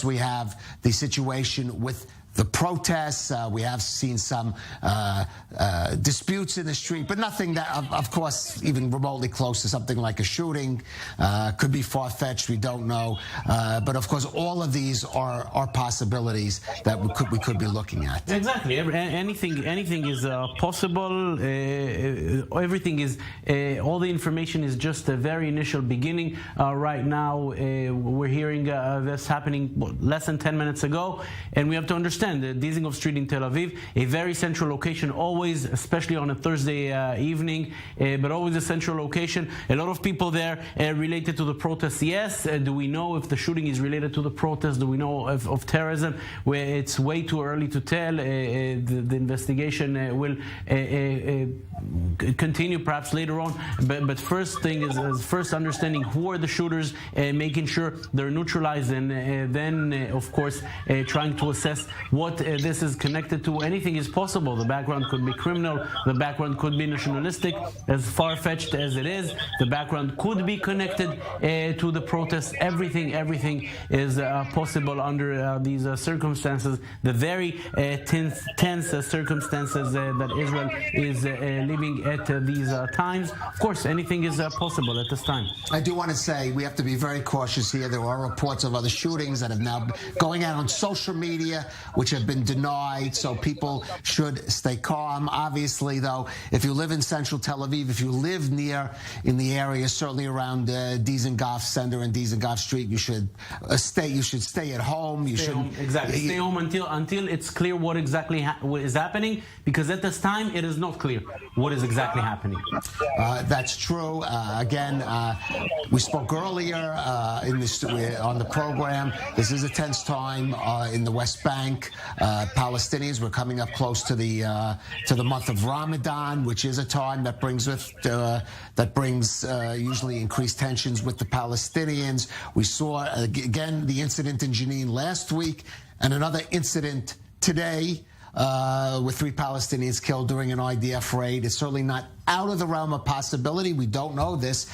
we have the situation with the protests. We have seen some disputes in the street, but nothing that, of course, even remotely close to something like a shooting. Could be far-fetched. We don't know. But, of course, all of these are possibilities that we could be looking at. Exactly. Anything is possible. Everything is, all the information is just a very initial beginning. Right now, we're hearing this happening less than 10 minutes ago, and we have to understand the Dizengoff Street in Tel Aviv, a very central location always, especially on a Thursday evening, but always a central location. A lot of people there related to the protests. Yes, do we know if the shooting is related to the protests? Do we know of terrorism? Where it's way too early to tell. The investigation will continue perhaps later on. But first thing is first understanding who are the shooters, making sure they're neutralized, and then of course trying to assess what this is connected to. Anything is possible. The background could be criminal. The background could be nationalistic, as far-fetched as it is. The background could be connected to the protests. Everything is possible under these circumstances. The very tense circumstances that Israel is living at these times. Of course, anything is possible at this time. I do want to say we have to be very cautious here. There are reports of other shootings that have now going out on social media, which have been denied, so people should stay calm. Obviously, though, if you live in central Tel Aviv, if you live near in the area, certainly around Dizengoff Center and Dizengoff Street, you should stay. You should stay at home. You should exactly stay home until it's clear what exactly what is happening, because at this time it is not clear what is exactly happening. That's true. Again, we spoke earlier on the program. This is a tense time in the West Bank. Palestinians, we're coming up close to the month of Ramadan, which is a time that brings usually increased tensions with the Palestinians. We saw again the incident in Jenin last week, and another incident today with 3 Palestinians killed during an IDF raid. It's certainly not out of the realm of possibility. We don't know this.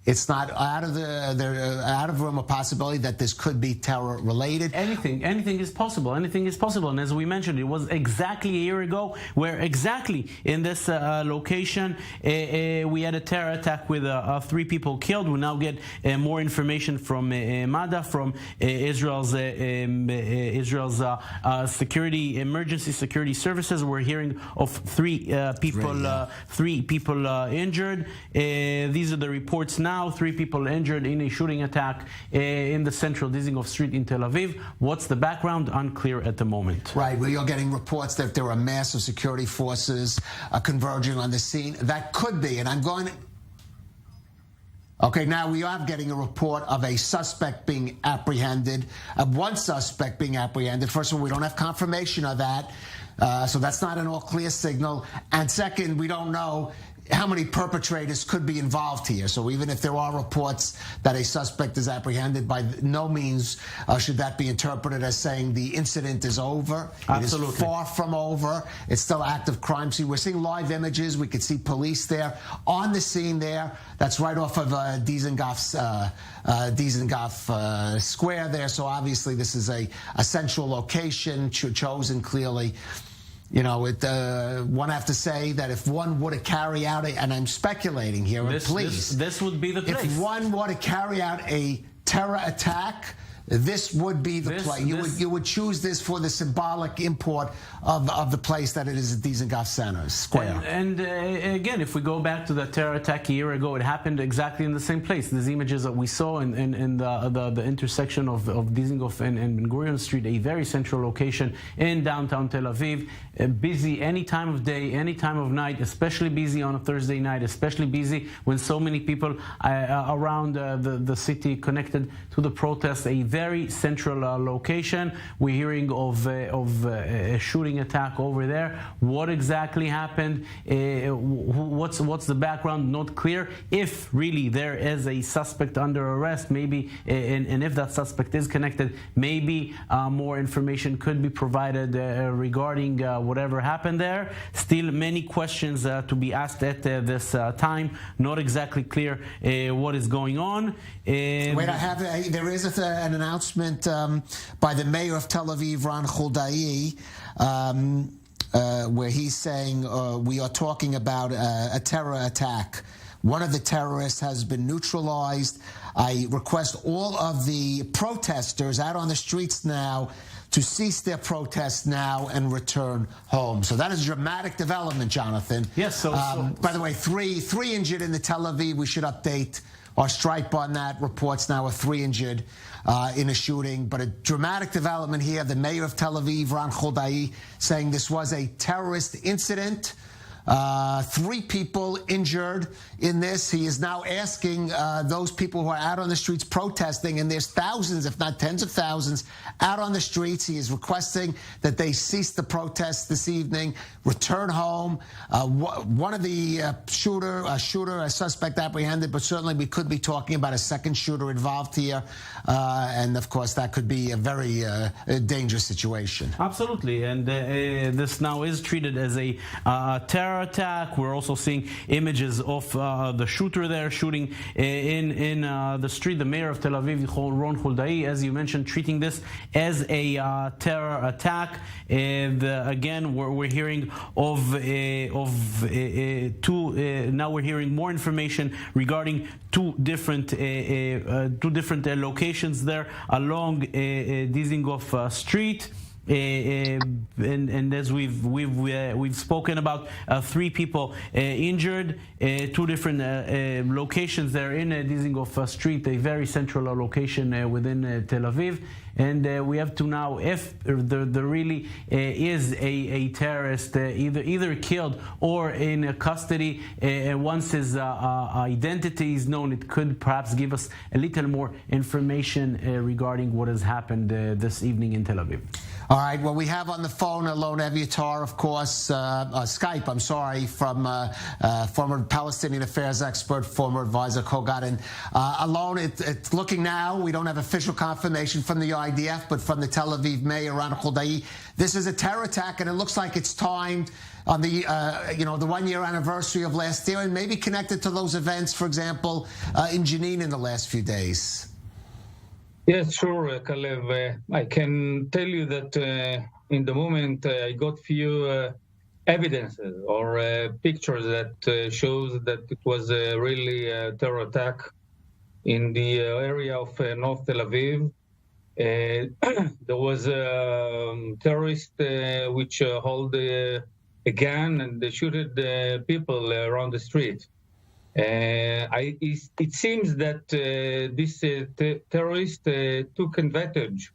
It's not out of the realm of possibility that this could be terror related. Anything is possible. Anything is possible. And as we mentioned, it was exactly a year ago where exactly in this location we had a terror attack with 3 people killed. We now get more information from Madda, from Israel's emergency security services. We're hearing of 3 people injured. These are the reports now. 3 people injured in a shooting attack in the central Dizengoff Street in Tel Aviv. What's the background? Unclear at the moment. Right. Well, you're getting reports that there are massive security forces converging on the scene. That could be, and I'm going to... Okay, now we are getting a report of a suspect being apprehended, of one suspect being apprehended. First of all, we don't have confirmation of that, so that's not an all-clear signal. And second, we don't know how many perpetrators could be involved here. So even if there are reports that a suspect is apprehended, by no means should that be interpreted as saying the incident is over. Absolutely. It is far from over. It's still active crime scene. We're seeing live images. We could see police there on the scene there. That's right off of Dizengoff Square there. So obviously this is a central location chosen clearly. You know, one have to say that if one were to carry out and I'm speculating here, this would be the place. If one were to carry out a terror attack, this would be the place. You would choose this for the symbolic import of the place that it is at Dizengoff Center Square. And again, if we go back to that terror attack a year ago, it happened exactly in the same place. These images that we saw in the intersection of Dizengoff and Ben Gurion Street, a very central location in downtown Tel Aviv, busy any time of day, any time of night, especially busy on a Thursday night, especially busy when so many people around the city connected to the protests. A very central location. We're hearing of a shooting attack over there. What exactly happened? What's the background? Not clear. If really there is a suspect under arrest, maybe, and if that suspect is connected, maybe more information could be provided regarding whatever happened there. Still many questions to be asked at this time. Not exactly clear what is going on. Wait, there is an announcement by the mayor of Tel Aviv, Ron Huldai, where he's saying we are talking about a terror attack. One of the terrorists has been neutralized. I request all of the protesters out on the streets now to cease their protests now and return home. So that is a dramatic development, Jonathan. Yes. By the way, three injured in the Tel Aviv. We should update our stripe on that. Reports now are 3 injured in a shooting. But a dramatic development here. The mayor of Tel Aviv, Ron Huldai, saying this was a terrorist incident. 3 people injured in this. He is now asking those people who are out on the streets protesting, and there's thousands, if not tens of thousands, out on the streets. He is requesting that they cease the protests this evening, return home. One of the a suspect apprehended, but certainly we could be talking about a second shooter involved here. And of course, that could be a very dangerous situation. Absolutely. And this now is treated as a terror attack. We're also seeing images of the shooter there shooting in the street. The mayor of Tel Aviv, Ron Huldai, as you mentioned, treating this as a terror attack. And again, we're hearing of now we're hearing more information regarding two different locations there along Dizengoff Street. And as we've spoken about, 3 people injured, 2 different locations there in Dizengoff Street, a very central location within Tel Aviv. And we have to now, if there really is a terrorist either killed or in custody, once his identity is known, it could perhaps give us a little more information regarding what has happened this evening in Tel Aviv. All right. Well, we have on the phone Alon Eviatar, of course, Skype, I'm sorry, from former Palestinian affairs expert, former advisor Kogat. Alon, it's looking now, we don't have official confirmation from the IDF, but from the Tel Aviv mayor, Ron Huldai, this is a terror attack, and it looks like it's timed on the, the 1-year anniversary of last year, and maybe connected to those events, for example, in Jenin in the last few days. Yes, sure, Kalev. I can tell you that in the moment I got few evidences or pictures that shows that it was really a terror attack in the area of North Tel Aviv. There was a terrorist which hold a gun and they shooted people around the street. It seems that this terrorist took advantage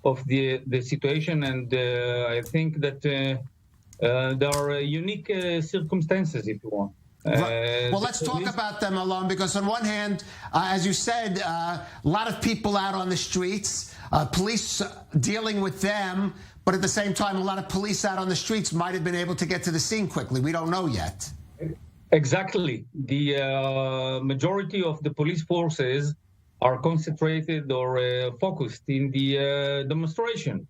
of the situation, and I think that there are unique circumstances, if you want. Well, let's talk about them, Alon, because on one hand, as you said, a lot of people out on the streets, police dealing with them, but at the same time, a lot of police out on the streets might have been able to get to the scene quickly. We don't know yet. Exactly. The majority of the police forces are concentrated or focused in the demonstration.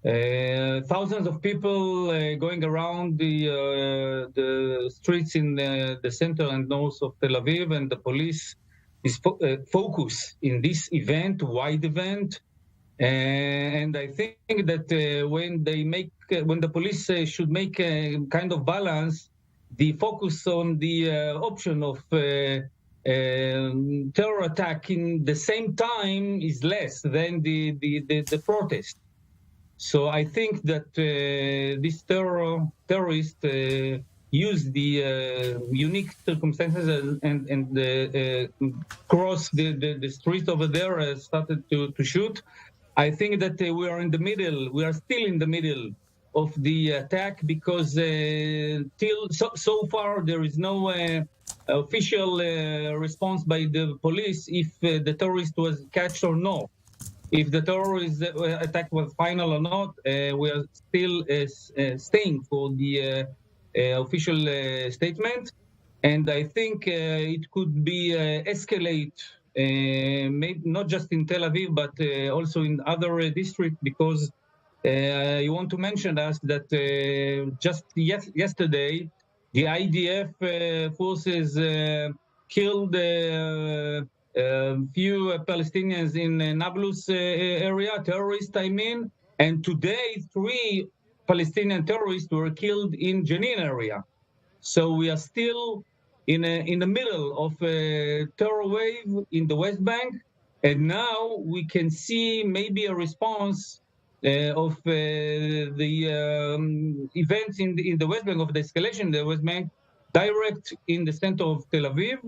Thousands of people going around the streets in the center and north of Tel Aviv, and the police is focused in this event, wide event. And I think that when the police should make a kind of balance, the focus on the option of terror attack in the same time is less than the protest. So I think that this terrorist used the unique circumstances and crossed the street over there, started to shoot. I think that we are still in the middle of the attack, because so far there is no official response by the police if the terrorist was catched or not. If the terrorist attack was final or not, we are still staying for the official statement. And I think it could be escalate, maybe not just in Tel Aviv, but also in other districts, because you want to mention us that just yesterday, the IDF forces killed few Palestinians in Nablus area, terrorists, I mean, and today 3 Palestinian terrorists were killed in Jenin area. So we are still in the middle of a terror wave in the West Bank, and now we can see maybe a response of the events in the West Bank, of the escalation in the West Bank, direct in the center of Tel Aviv.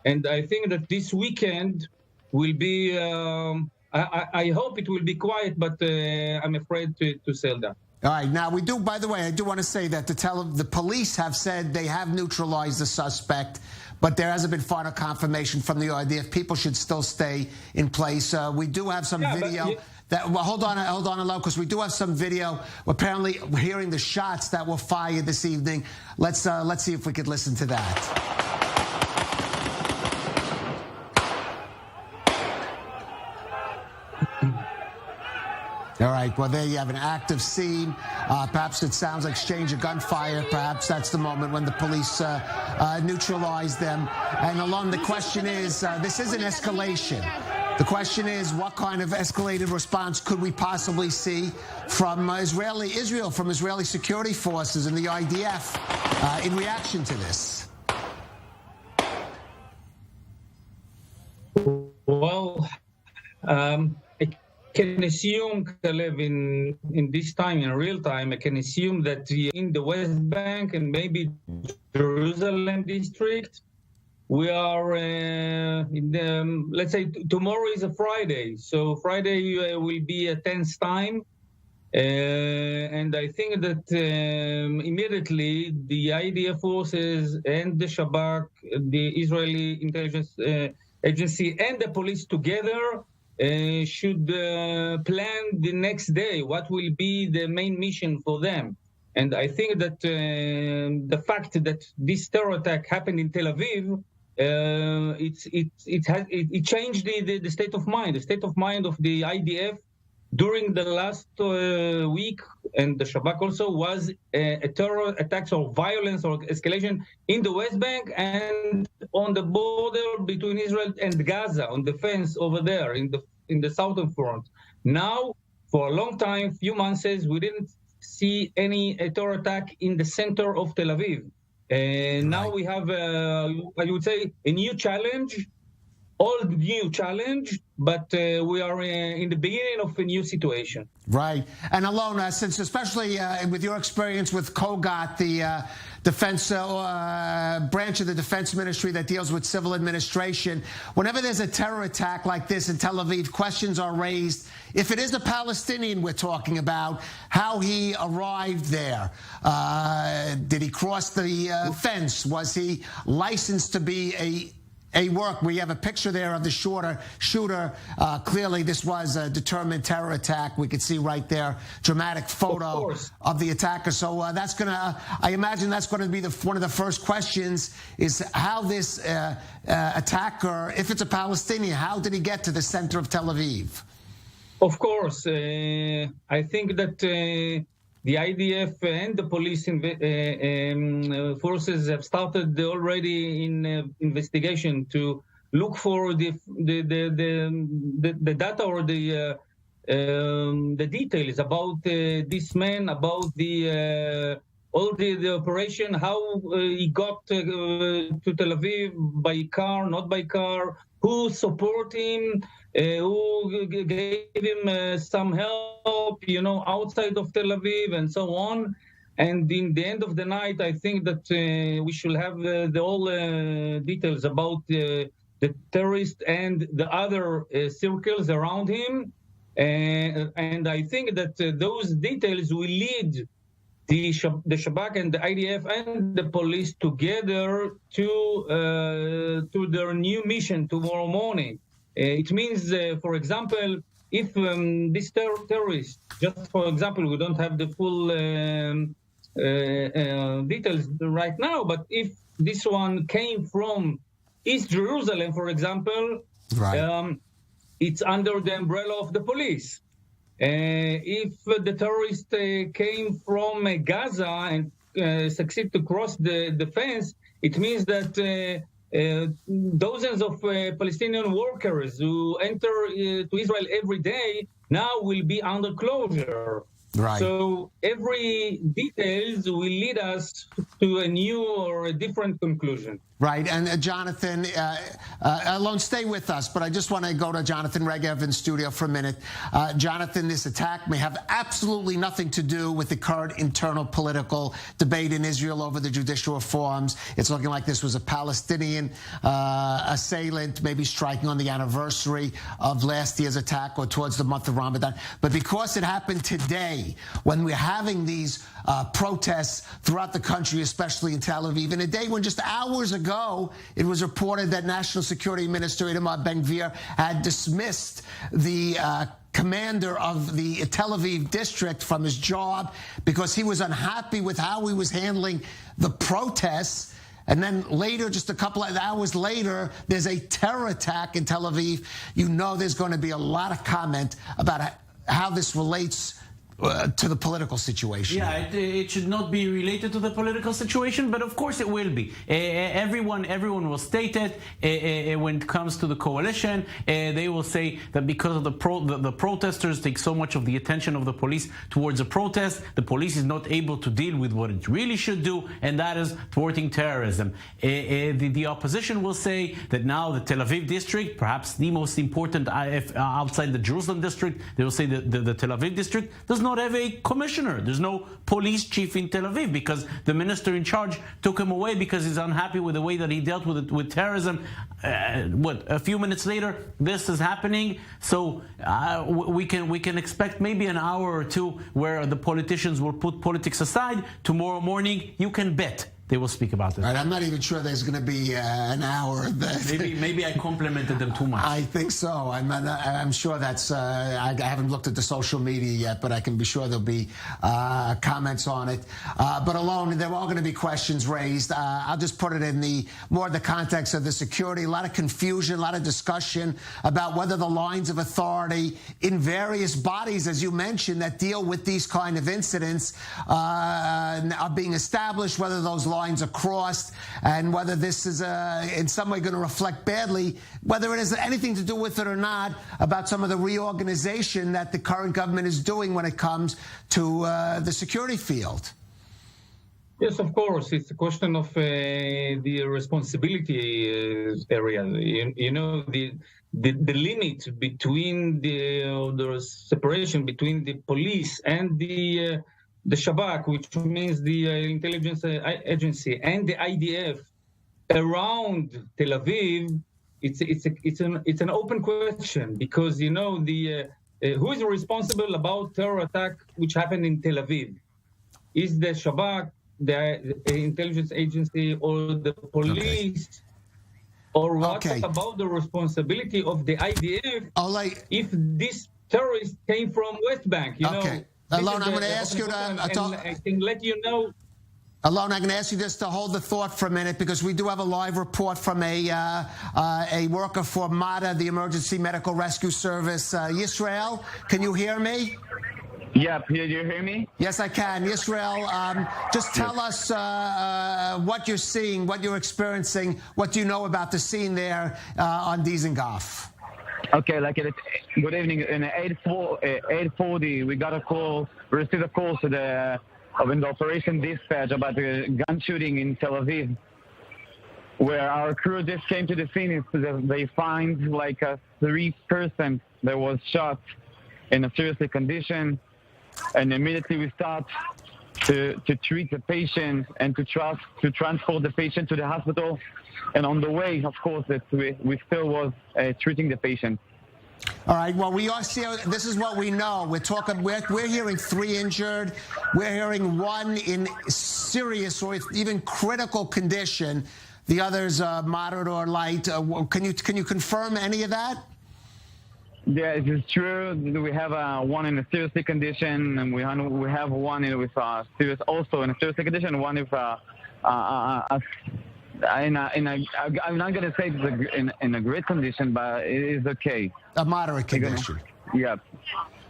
And I think that this weekend will be, I hope it will be quiet, but I'm afraid to say that. All right. Now, we do, by the way, I do want to say that the police have said they have neutralized the suspect, but there hasn't been final confirmation from the IDF. People should still stay in place. We do have some video. Well, hold on, Alon, because we do have some video. Apparently, we're hearing the shots that were fired this evening. Let's see if we could listen to that. All right, well, there you have an active scene. Perhaps it sounds like exchange of gunfire. Perhaps that's the moment when the police neutralize them. And Alon, the question is, this is an escalation. The question is, what kind of escalated response could we possibly see from Israel, from Israeli security forces and the IDF in reaction to this? Well, I can assume, Kalev, in this time, in real time, I can assume that in the West Bank and maybe Jerusalem district, we are in the, let's say tomorrow is a Friday. So Friday will be a tense time. And I think that immediately the IDF forces and the Shabak, the Israeli intelligence agency, and the police together should plan the next day what will be the main mission for them. And I think that the fact that this terror attack happened in Tel Aviv, it changed the state of mind. The state of mind of the IDF during the last week, and the Shabak also, was a terror attacks or violence or escalation in the West Bank and on the border between Israel and Gaza, on the fence over there in the southern front. Now, for a long time, few months, we didn't see any terror attack in the center of Tel Aviv. And now we have, I would say, a new challenge, old new challenge, but we are in the beginning of a new situation. Right. And Alon, since especially with your experience with Kogat, the defense branch of the defense ministry that deals with civil administration, whenever there's a terror attack like this in Tel Aviv, questions are raised. If it is a Palestinian we're talking about, how he arrived there. Did he cross the fence? Was he licensed to be a work? We have a picture there of the shooter. Clearly, this was a determined terror attack. We could see right there, dramatic photo of the attacker. So that's gonna, I imagine that's going to be one of the first questions, is how this attacker, if it's a Palestinian, how did he get to the center of Tel Aviv? Of course, I think that the IDF and the police forces have started already in investigation to look for the data or the details about this man, about all the operation, how he got to Tel Aviv, by car, not by car, who support him, who gave him some help, outside of Tel Aviv, and so on. And in the end of the night, I think that we should have all details about the terrorist and the other circles around him. And I think that those details will lead the Shabak and the IDF and the police together to their new mission tomorrow morning. It means, for example, if this terrorist, just for example, we don't have the full details right now, but if this one came from East Jerusalem, for example, right. It's under the umbrella of the police. If the terrorist came from Gaza and succeed to cross the fence, it means that dozens of Palestinian workers who enter to Israel every day now will be under closure. Right. So every details will lead us to a new or a different conclusion. Right, and Jonathan, Alon, stay with us, but I just want to go to Jonathan Regev in studio for a minute. Jonathan, this attack may have absolutely nothing to do with the current internal political debate in Israel over the judicial reforms. It's looking like this was a Palestinian assailant, maybe striking on the anniversary of last year's attack or towards the month of Ramadan. But because it happened today, when we're having these protests throughout the country, especially in Tel Aviv, in a day when just hours ago it was reported that National Security Minister Itamar Ben-Gvir had dismissed the commander of the Tel Aviv district from his job because he was unhappy with how he was handling the protests. And then later, just a couple of hours later, there's a terror attack in Tel Aviv. You know there's going to be a lot of comment about how this relates to the political situation. Yeah, it should not be related to the political situation, but of course it will be. Everyone will state it when it comes to the coalition. They will say that because of the protesters take so much of the attention of the police towards a protest, the police is not able to deal with what it really should do, and that is thwarting terrorism. The opposition will say that now the Tel Aviv district, perhaps the most important outside the Jerusalem district, they will say that the Tel Aviv district does not have a commissioner. There's no police chief in Tel Aviv because the minister in charge took him away because he's unhappy with the way that he dealt with terrorism. A few minutes later, this is happening. So we can expect maybe an hour or two where the politicians will put politics aside. Tomorrow morning, you can bet they will speak about this. Right, I'm not even sure there's going to be an hour. Maybe I complimented them too much. I think so. I'm sure that's. I haven't looked at the social media yet, but I can be sure there'll be comments on it. But alone, there are going to be questions raised. I'll just put it in the context of the security. A lot of confusion, a lot of discussion about whether the lines of authority in various bodies, as you mentioned, that deal with these kind of incidents are being established. Whether those lines are crossed, and whether this is in some way going to reflect badly, whether it has anything to do with it or not, about some of the reorganization that the current government is doing when it comes to the security field. Yes, of course. It's a question of the responsibility area. You know, the limit between the separation between the police and the Shabak, which means the intelligence agency, and the IDF around Tel Aviv, it's an open question, because you know who is responsible about terror attack which happened in Tel Aviv? Is the Shabak, the intelligence agency, or the police? Okay. Or what about the responsibility of the IDF if this terrorist came from West Bank? You know. Alon, I'm going to ask you to. I can let you know. Alon, I'm going to ask you just to hold the thought for a minute, because we do have a live report from a worker for MADA, the Emergency Medical Rescue Service. Yisrael, can you hear me? Yeah, do you hear me? Yes, I can. Yisrael, just tell us what you're seeing, what you're experiencing, what do you know about the scene there on Dizengoff? Okay, good evening. In 8:40, we received a call in the operation dispatch about the gun shooting in Tel Aviv, where our crew just came to the scene. They find like a 3-person that was shot in a serious condition, and immediately we start to treat the patient and to transport the patient to the hospital. And on the way, of course, that we still was treating the patient. All right. Well, we are seeing. This is what we know. We're hearing 3 injured. We're hearing 1 in serious or even critical condition. The others moderate or light. Can you confirm any of that? Yeah, it is true. We have 1 in a serious condition, and we have 1 with serious, also in a serious condition. 1 with I'm not going to say it's in a great condition, but it is okay. A moderate condition. Yeah.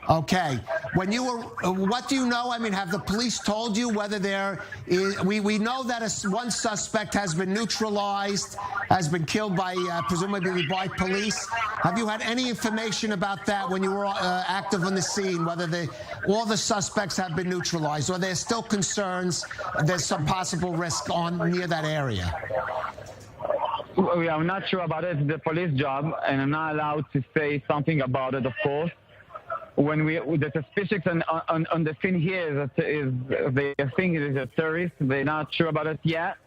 Okay. When you were, what do you know? I mean, have the police told you whether there is, we know that one suspect has been neutralized, has been killed by, presumably by police. Have you had any information about that when you were active on the scene, whether all the suspects have been neutralized, or there's still concerns there's some possible risk near that area? I'm not sure about it. It's the police job, and I'm not allowed to say something about it, of course. When the suspicious on the scene here is they think it is a terrorist. They're not sure about it yet,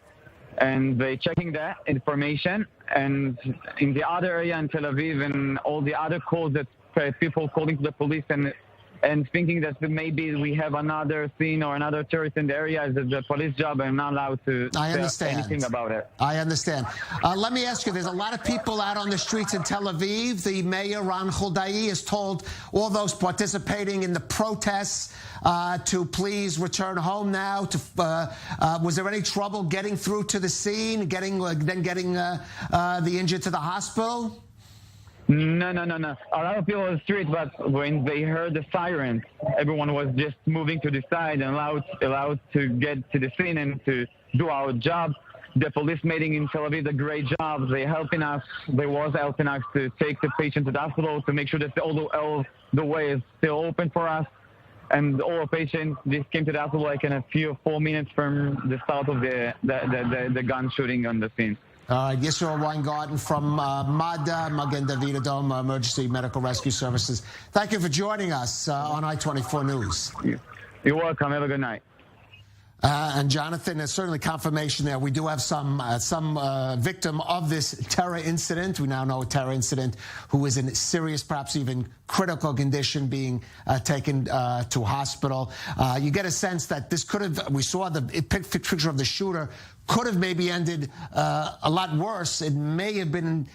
and they're checking that information. And in the other area in Tel Aviv and all the other calls that people calling to the police and thinking that maybe we have another scene or another terrorist in the area is the police job. I'm not allowed to say anything about it. I understand. Let me ask you, there's a lot of people out on the streets in Tel Aviv. The mayor, Ron Huldai, has told all those participating in the protests to please return home now. Was there any trouble getting through to the scene, getting the injured to the hospital? No. A lot of people on the street, but when they heard the sirens, everyone was just moving to the side and allowed to get to the scene and to do our job. The police meeting in Tel Aviv did a great job. They helping us. They was helping us to take the patient to the hospital to make sure that all the way is still open for us. And all our patients just came to the hospital like in 4 minutes from the start of the gun shooting on the scene. Yisrael Weingarten from MADA, Magen David Adom, Emergency Medical Rescue Services. Thank you for joining us on I-24 News. You're welcome. Have a good night. And Jonathan, there's certainly confirmation there. We do have some victim of this terror incident. We now know a terror incident who is in serious, perhaps even critical condition, being taken to hospital. You get a sense that this could have, we saw the picture of the shooter, could have maybe ended a lot worse. It may have been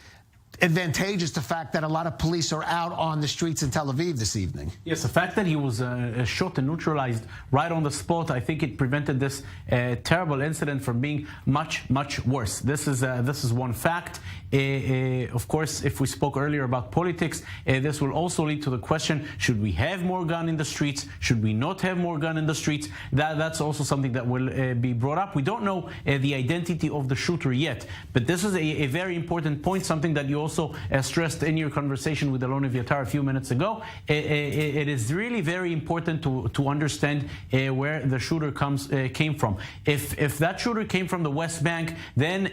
advantageous the fact that a lot of police are out on the streets in Tel Aviv this evening. Yes, the fact that he was shot and neutralized right on the spot, I think it prevented this terrible incident from being much, much worse. This is one fact. Of course, if we spoke earlier about politics, this will also lead to the question, should we have more gun in the streets? Should we not have more gun in the streets? That's also something that will be brought up. We don't know the identity of the shooter yet, but this is a very important point, something that you also stressed in your conversation with Alon Eviatar a few minutes ago. It is really very important to understand where the shooter came from. If that shooter came from the West Bank, then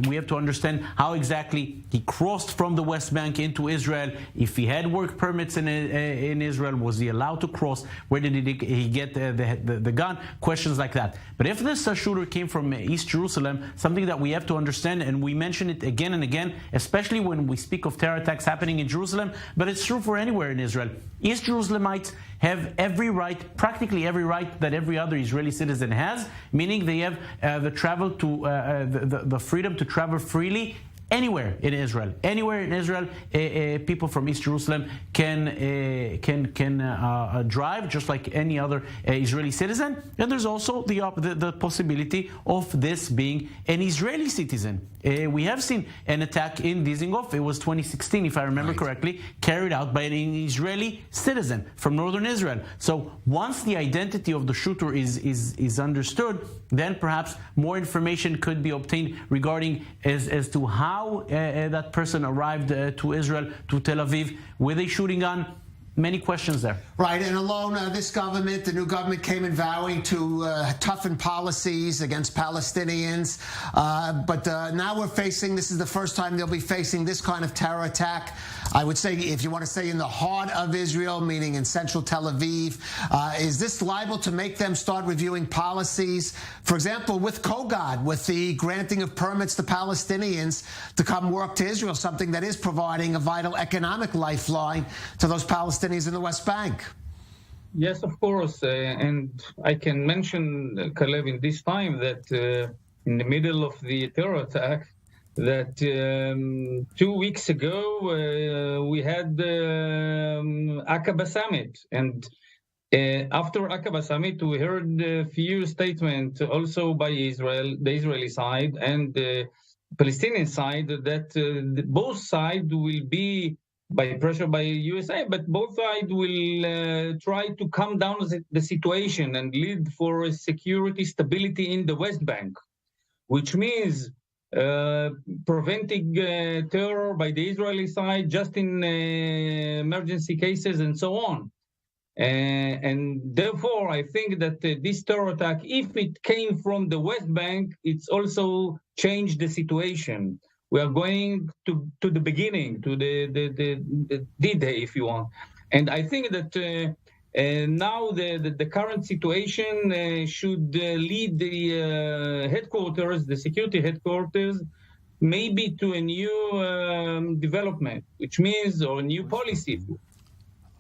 we have to understand how exactly he crossed from the West Bank into Israel. If he had work permits in Israel, was he allowed to cross? Where did he get the gun? Questions like that. But if this shooter came from East Jerusalem, something that we have to understand, and we mention it again and again, especially when we speak of terror attacks happening in Jerusalem, but it's true for anywhere in Israel. East Jerusalemites have every right, practically every right that every other Israeli citizen has, meaning they have the freedom to travel freely anywhere in Israel. Anywhere in Israel, people from East Jerusalem can drive just like any other Israeli citizen. And there's also the possibility of this being an Israeli citizen. We have seen an attack in Dizengoff. It was 2016, if I remember correctly, carried out by an Israeli citizen from northern Israel. So once the identity of the shooter is understood, then perhaps more information could be obtained regarding as to how that person arrived to Israel, to Tel Aviv, with a shooting gun. Many questions there. Right, and alone, this government, the new government, came in vowing to toughen policies against Palestinians. But now we're facing, this is the first time they'll be facing this kind of terror attack. I would say, if you want to say in the heart of Israel, meaning in central Tel Aviv, is this liable to make them start reviewing policies? For example, with Kogod, with the granting of permits to Palestinians to come work to Israel, something that is providing a vital economic lifeline to those Palestinians in the West Bank. Yes, of course. And I can mention, Kalev, in this time that in the middle of the terror attack, that 2 weeks ago we had the Aqaba Summit. And after Aqaba Summit, we heard a few statements also by Israel, the Israeli side, and the Palestinian side, that both sides will be by pressure by USA, but both sides will try to calm down the situation and lead for security stability in the West Bank, which means preventing terror by the Israeli side just in emergency cases and so on. And therefore, I think that this terror attack, if it came from the West Bank, it's also changed the situation. We are going to the beginning, to the D-Day, if you want. And I think that now the current situation should lead the headquarters, the security headquarters, maybe to a new development, which means, or a new policy,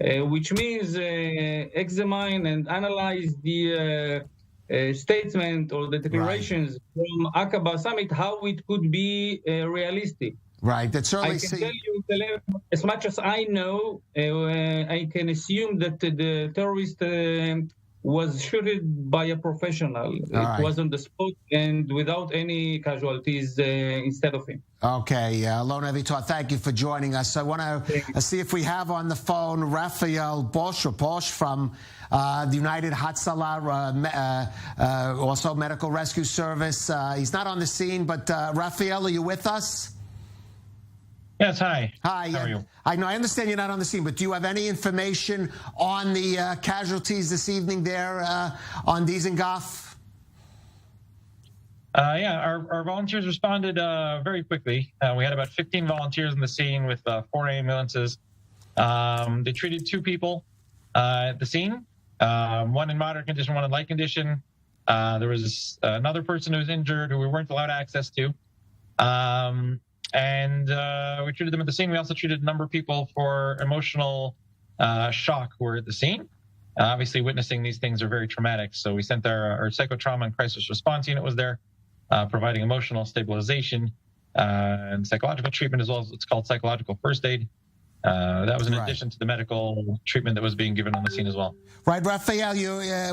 which means examine and analyze the statement or the declarations from Aqaba summit, how it could be realistic. Right. That certainly. I can tell you, as much as I know, I can assume that the terrorist was shot by a professional. It was on the spot and without any casualties instead of him. Okay, Alon Avitar, thank you for joining us. I want to see if we have on the phone Raphael Bosch from the United Hatzalah, also Medical Rescue Service. He's not on the scene, but Raphael, are you with us? Yes, hi. Hi. How are you? I know, I understand you're not on the scene, but do you have any information on the casualties this evening there on Dizengoff? Yeah, our volunteers responded very quickly. We had about 15 volunteers in the scene with 4 ambulances. They treated 2 people at the scene, one in moderate condition, one in light condition. There was another person who was injured who we weren't allowed access to. And we treated them at the scene. We also treated a number of people for emotional shock who were at the scene. Obviously, witnessing these things are very traumatic. So we sent our psychotrauma and crisis response unit was there, providing emotional stabilization and psychological treatment, as well as what's called psychological first aid. That was in addition to the medical treatment that was being given on the scene as well. Right, Raphael,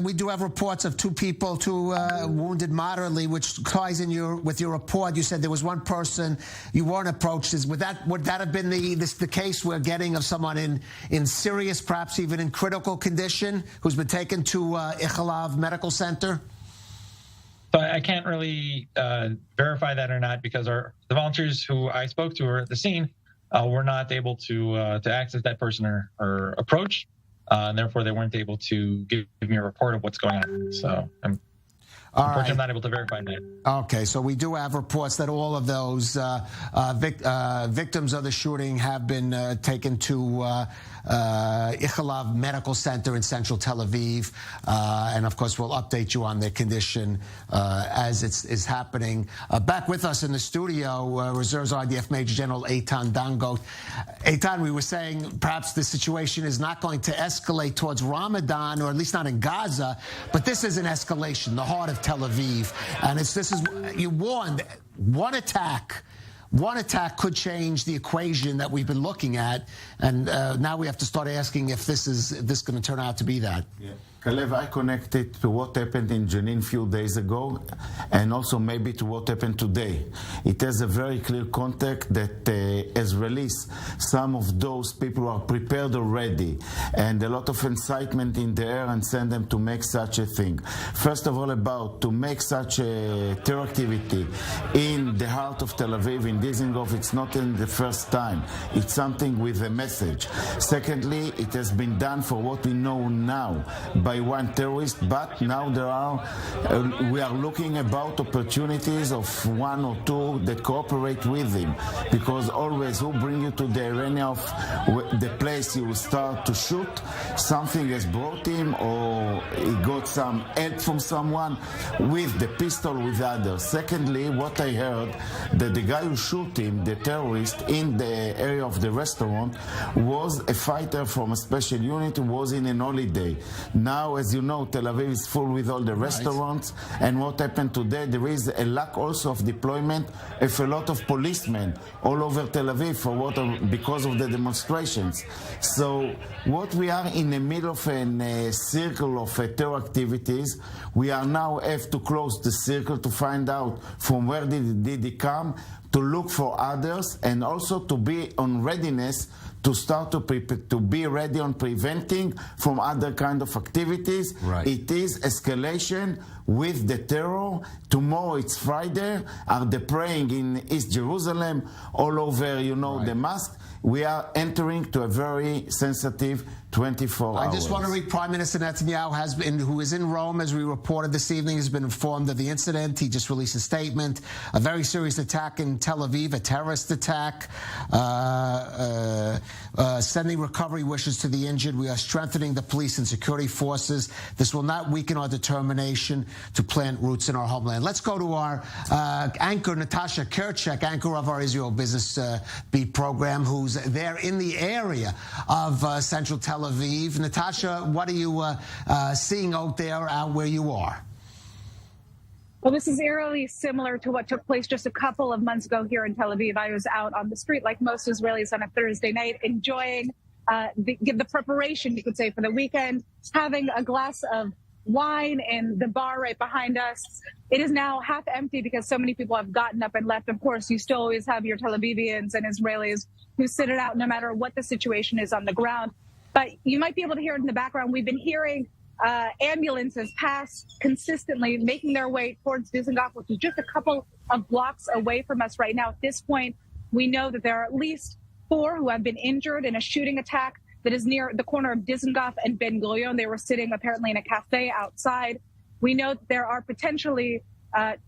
we do have reports of 2 people, 2 wounded moderately, which ties in with your report. You said there was 1 person you weren't approached. Would that have been the case we're getting of someone in serious, perhaps even in critical condition, who's been taken to Ichalav Medical Center? So I can't really verify that or not, because the volunteers who I spoke to were at the scene were not able to access that person or approach, and therefore they weren't able to give me a report of what's going on. So unfortunately, I'm not able to verify that. Okay, so we do have reports that all of those victims of the shooting have been taken to Ichalav Medical Center in central Tel Aviv, and of course we'll update you on their condition as it's happening. Back with us in the studio, Reserves RDF Major General Eitan Dangot. Eitan, we were saying perhaps the situation is not going to escalate towards Ramadan, or at least not in Gaza, but this is an escalation, the heart of Tel Aviv, and you warned one attack could change the equation that we've been looking at, and now we have to start asking if this going to turn out to be that. Yeah. Kalev, I connected to what happened in Jenin a few days ago, and also maybe to what happened today. It has a very clear contact that has released some of those people who are prepared already, and a lot of incitement in the air and send them to make such a thing. First of all, to make such a terror activity in the heart of Tel Aviv, in Dizengoff, it's not in the first time. It's something with a message. Secondly, it has been done for what we know now by one terrorist, but now we are looking about opportunities of 1 or 2 that cooperate with him, because always who bring you to the arena of the place you will start to shoot, something has brought him, or he got some help from someone with the pistol, with others. Secondly, what I heard, that the guy who shoot him, the terrorist, in the area of the restaurant, was a fighter from a special unit who was in an holiday. Now, as you know, Tel Aviv is full with all the restaurants, and what happened today, there is a lack also of deployment of a lot of policemen all over Tel Aviv because of the demonstrations. So what we are in the middle of a circle of terror activities. We are now have to close the circle to find out from where did it come, to look for others, and also to be on readiness to start to be ready on preventing from other kind of activities. Right. It is escalation with the terror. Tomorrow it's Friday. Are they praying in East Jerusalem, all over, Right. the mosque? We are entering to a very sensitive 24 hours. I just want to read Prime Minister Netanyahu, who is in Rome, as we reported this evening, has been informed of the incident. He just released a statement. A very serious attack in Tel Aviv, a terrorist attack. Sending recovery wishes to the injured. We are strengthening the police and security forces. This will not weaken our determination to plant roots in our homeland. Let's go to our anchor, Natasha Kirchek, anchor of our Israel Business Beat program, who's there in the area of central Tel Aviv. Natasha, what are you seeing out there, out where you are? Well, this is eerily similar to what took place just a couple of months ago here in Tel Aviv. I was out on the street like most Israelis on a Thursday night, enjoying the preparation, you could say, for the weekend, having a glass of wine in the bar right behind us. It is now half empty because so many people have gotten up and left. Of course, you still always have your Tel Avivians and Israelis who sit it out no matter what the situation is on the ground. But you might be able to hear it in the background. We've been hearing ambulances pass consistently, making their way towards Dizengoff, which is just a couple of blocks away from us right now. At this point, we know that there are at least 4 who have been injured in a shooting attack that is near the corner of Dizengoff and Ben Gurion. They were sitting apparently in a cafe outside. We know that there are potentially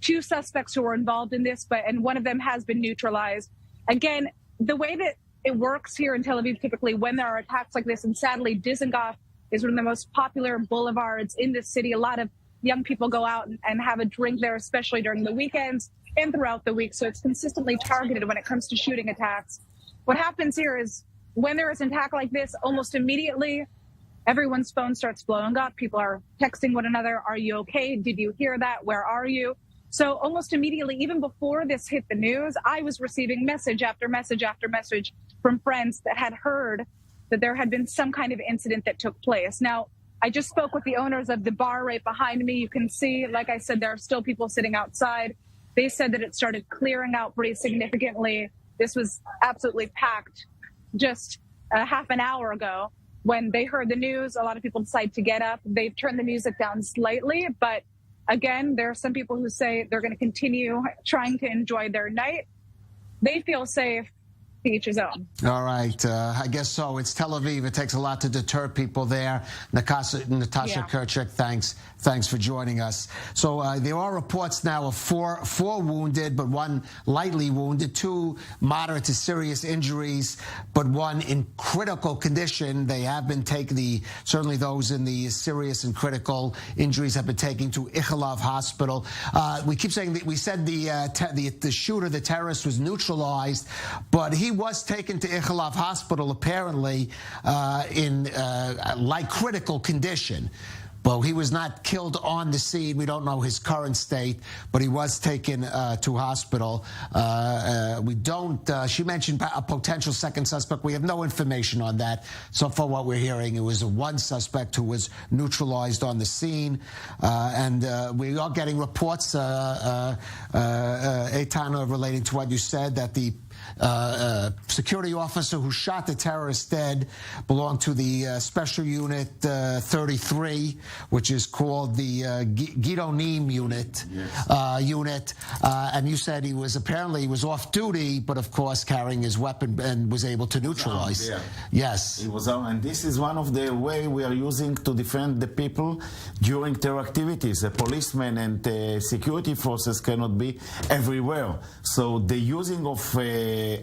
2 suspects who were involved in this, and one of them has been neutralized. Again, the way that it works here in Tel Aviv, typically when there are attacks like this, and sadly, Dizengoff is one of the most popular boulevards in the city. A lot of young people go out and have a drink there, especially during the weekends and throughout the week. So it's consistently targeted when it comes to shooting attacks. What happens here is when there is an attack like this, almost immediately, everyone's phone starts blowing up. People are texting one another. Are you okay? Did you hear that? Where are you? So almost immediately, even before this hit the news, I was receiving message after message after message from friends that had heard that there had been some kind of incident that took place. Now, I just spoke with the owners of the bar right behind me. You can see, like I said, there are still people sitting outside. They said that it started clearing out pretty significantly. This was absolutely packed just half an hour ago. When they heard the news, a lot of people decided to get up. They've turned the music down slightly, but again, there are some people who say they're going to continue trying to enjoy their night. They feel safe. Each his own. All right. I guess so. It's Tel Aviv. It takes a lot to deter people there. Natasha Kirchek, thanks for joining us. So there are reports now of four wounded, but 1 lightly wounded, 2 moderate to serious injuries, but 1 in critical condition. They have been taken, certainly those in the serious and critical injuries have been taken to Ichilov Hospital. We keep saying that we said the shooter, the terrorist, was neutralized, but he was taken to Ichilov Hospital apparently in like critical condition. Well, he was not killed on the scene. We don't know his current state, but he was taken to hospital. We don't. She mentioned a potential second suspect. We have no information on that. So far, what we're hearing, it was 1 suspect who was neutralized on the scene, and we are getting reports, Eitana, relating to what you said, that the security officer who shot the terrorist dead belonged to the Special Unit 33, which is called the Gidonim unit. Yes. And you said he was off duty, but of course carrying his weapon and was able to neutralize. Yeah. Yes. It was and this is one of the way we are using to defend the people during terror activities. The policemen and security forces cannot be everywhere. So the using of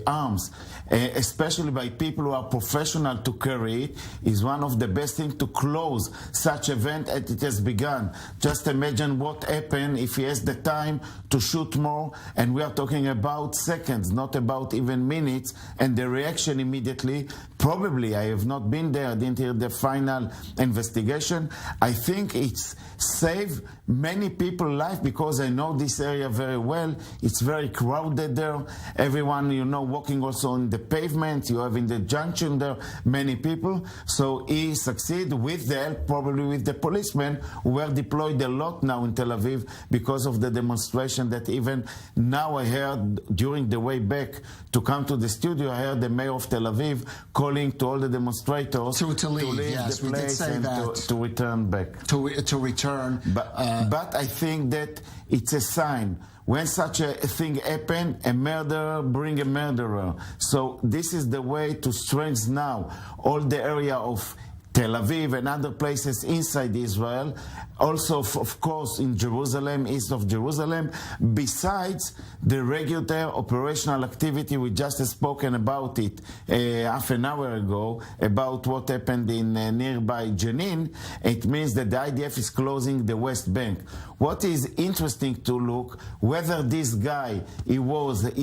arms, especially by people who are professional to carry it, is one of the best things to close such event as it has begun. Just imagine what happened if he has the time to shoot more, and we are talking about seconds, not about even minutes, and the reaction immediately. Probably, I have not been there, I didn't hear the final investigation. I think it's saved many people's life because I know this area very well. It's very crowded there. Everyone, walking also on the pavement. You have in the junction there many people. So he succeeded with the help, probably with the policemen who were deployed a lot now in Tel Aviv because of the demonstration that even now I heard during the way back to come to the studio, I heard the mayor of Tel Aviv call calling to all the demonstrators To leave, leave yes, the we did place say and that. to return back. To return. But I think that it's a sign. When such a thing happens, a murderer bring a murderer. So this is the way to strengthen now all the area of Tel Aviv and other places inside Israel, also of course in Jerusalem, east of Jerusalem, besides the regular operational activity. We just spoken about it half an hour ago, about what happened in nearby Jenin. It means that the IDF is closing the West Bank. What is interesting to look, whether this guy, he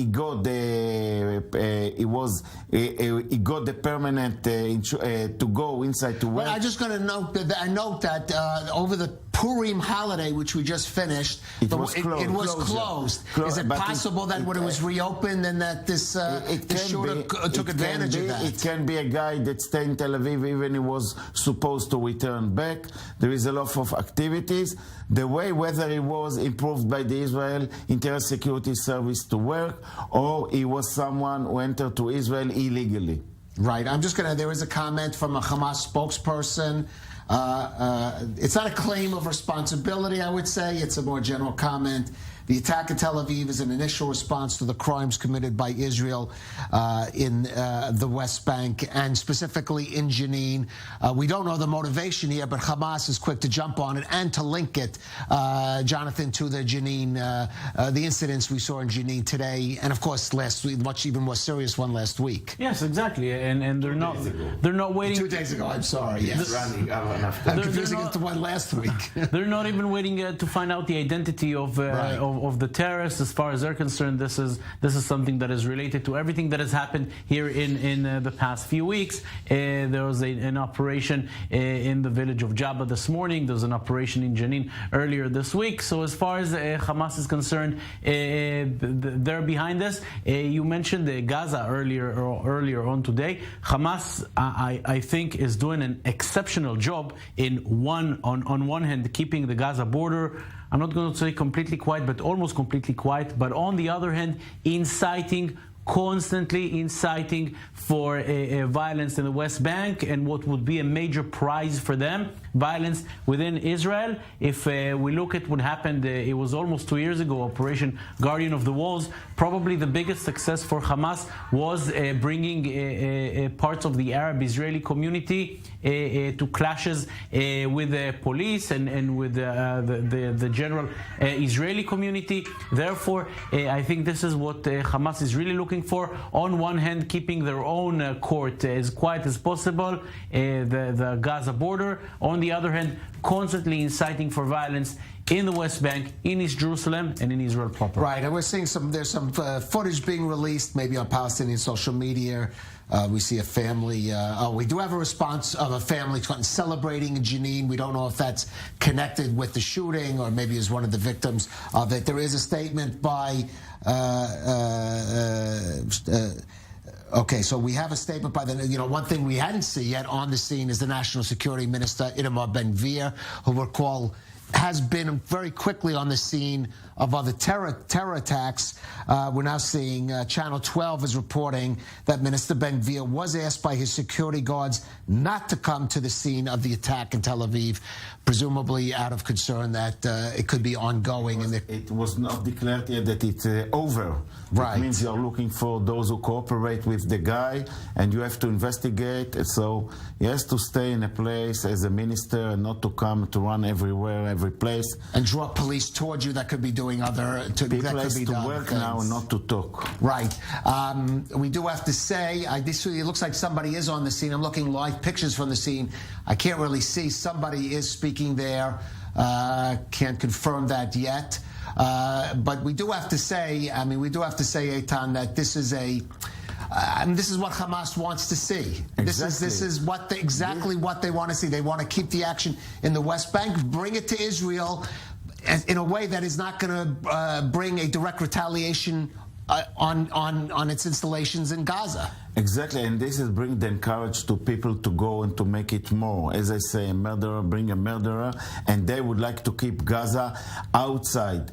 got the permanent to go inside to work. But I'm just going to note that over the Purim holiday, which we just finished, it was closed. Is it possible that when it was reopened and that this shooter took advantage of that? It can be a guy that stayed in Tel Aviv even he was supposed to return back. There is a lot of activities. The way whether he was approved by the Israel Interior Security Service to work or he was someone who entered to Israel illegally. Right. There is a comment from a Hamas spokesperson. It's not a claim of responsibility, I would say. It's a more general comment. The attack in Tel Aviv is an initial response to the crimes committed by Israel in the West Bank and specifically in Jenin. We don't know the motivation here, but Hamas is quick to jump on it and to link it, Jonathan, to the Jenin, the incidents we saw in Jenin today, and of course last week, much even more serious one last week. Yes, exactly, and they're not waiting. 2 days ago, I'm sorry. Yes, I'm confusing it to one last week. They're not even waiting to find out the identity of the terrorists. As far as they're concerned, this is something that is related to everything that has happened here in the past few weeks. There was an operation in the village of Jabba this morning. There was an operation in Jenin earlier this week. So as far as Hamas is concerned, they're behind this. You mentioned Gaza earlier on today. Hamas, I think, is doing an exceptional job on one hand keeping the Gaza border, I'm not going to say completely quiet, but almost completely quiet. But on the other hand, constantly inciting for violence in the West Bank and what would be a major prize for them, violence within Israel. If we look at what happened, it was almost 2 years ago, Operation Guardian of the Walls. Probably the biggest success for Hamas was bringing parts of the Arab-Israeli community to clashes with the police and with the general Israeli community. Therefore, I think this is what Hamas is really looking for. On one hand, keeping their own court as quiet as possible, the Gaza border. On the other hand, constantly inciting for violence in the West Bank, in East Jerusalem, and in Israel proper. Right, and we're seeing there's some footage being released, maybe on Palestinian social media. We see a family, we do have a response of a family celebrating in Jenin. We don't know if that's connected with the shooting or maybe is one of the victims of it. There is a statement by, okay, so we have a statement by one thing we hadn't seen yet on the scene is the National Security Minister, Itamar Ben-Gvir, who we'll call has been very quickly on the scene of other terror attacks. We're now seeing Channel 12 is reporting that Minister Ben-Gvir was asked by his security guards not to come to the scene of the attack in Tel Aviv, presumably out of concern that it could be ongoing. It was not declared yet that it's over. Right. It means you're looking for those who cooperate with the guy, and you have to investigate. So he has to stay in a place as a minister and not to come to run everywhere, every place. And draw police towards you that could be doing other People has to work things. now, not to talk. Right. We do have to say, it looks like somebody is on the scene. I'm looking live pictures from the scene. I can't really see. Somebody is speaking there. Can't confirm that yet. But we do have to say, Eitan, that this is this is what Hamas wants to see. Exactly. This is what what they want to see. They want to keep the action in the West Bank, bring it to Israel in a way that is not going to bring a direct retaliation on its installations in Gaza. Exactly, and this is bring the courage to people to go and to make it more. As I say, a murderer bring a murderer, and they would like to keep Gaza outside.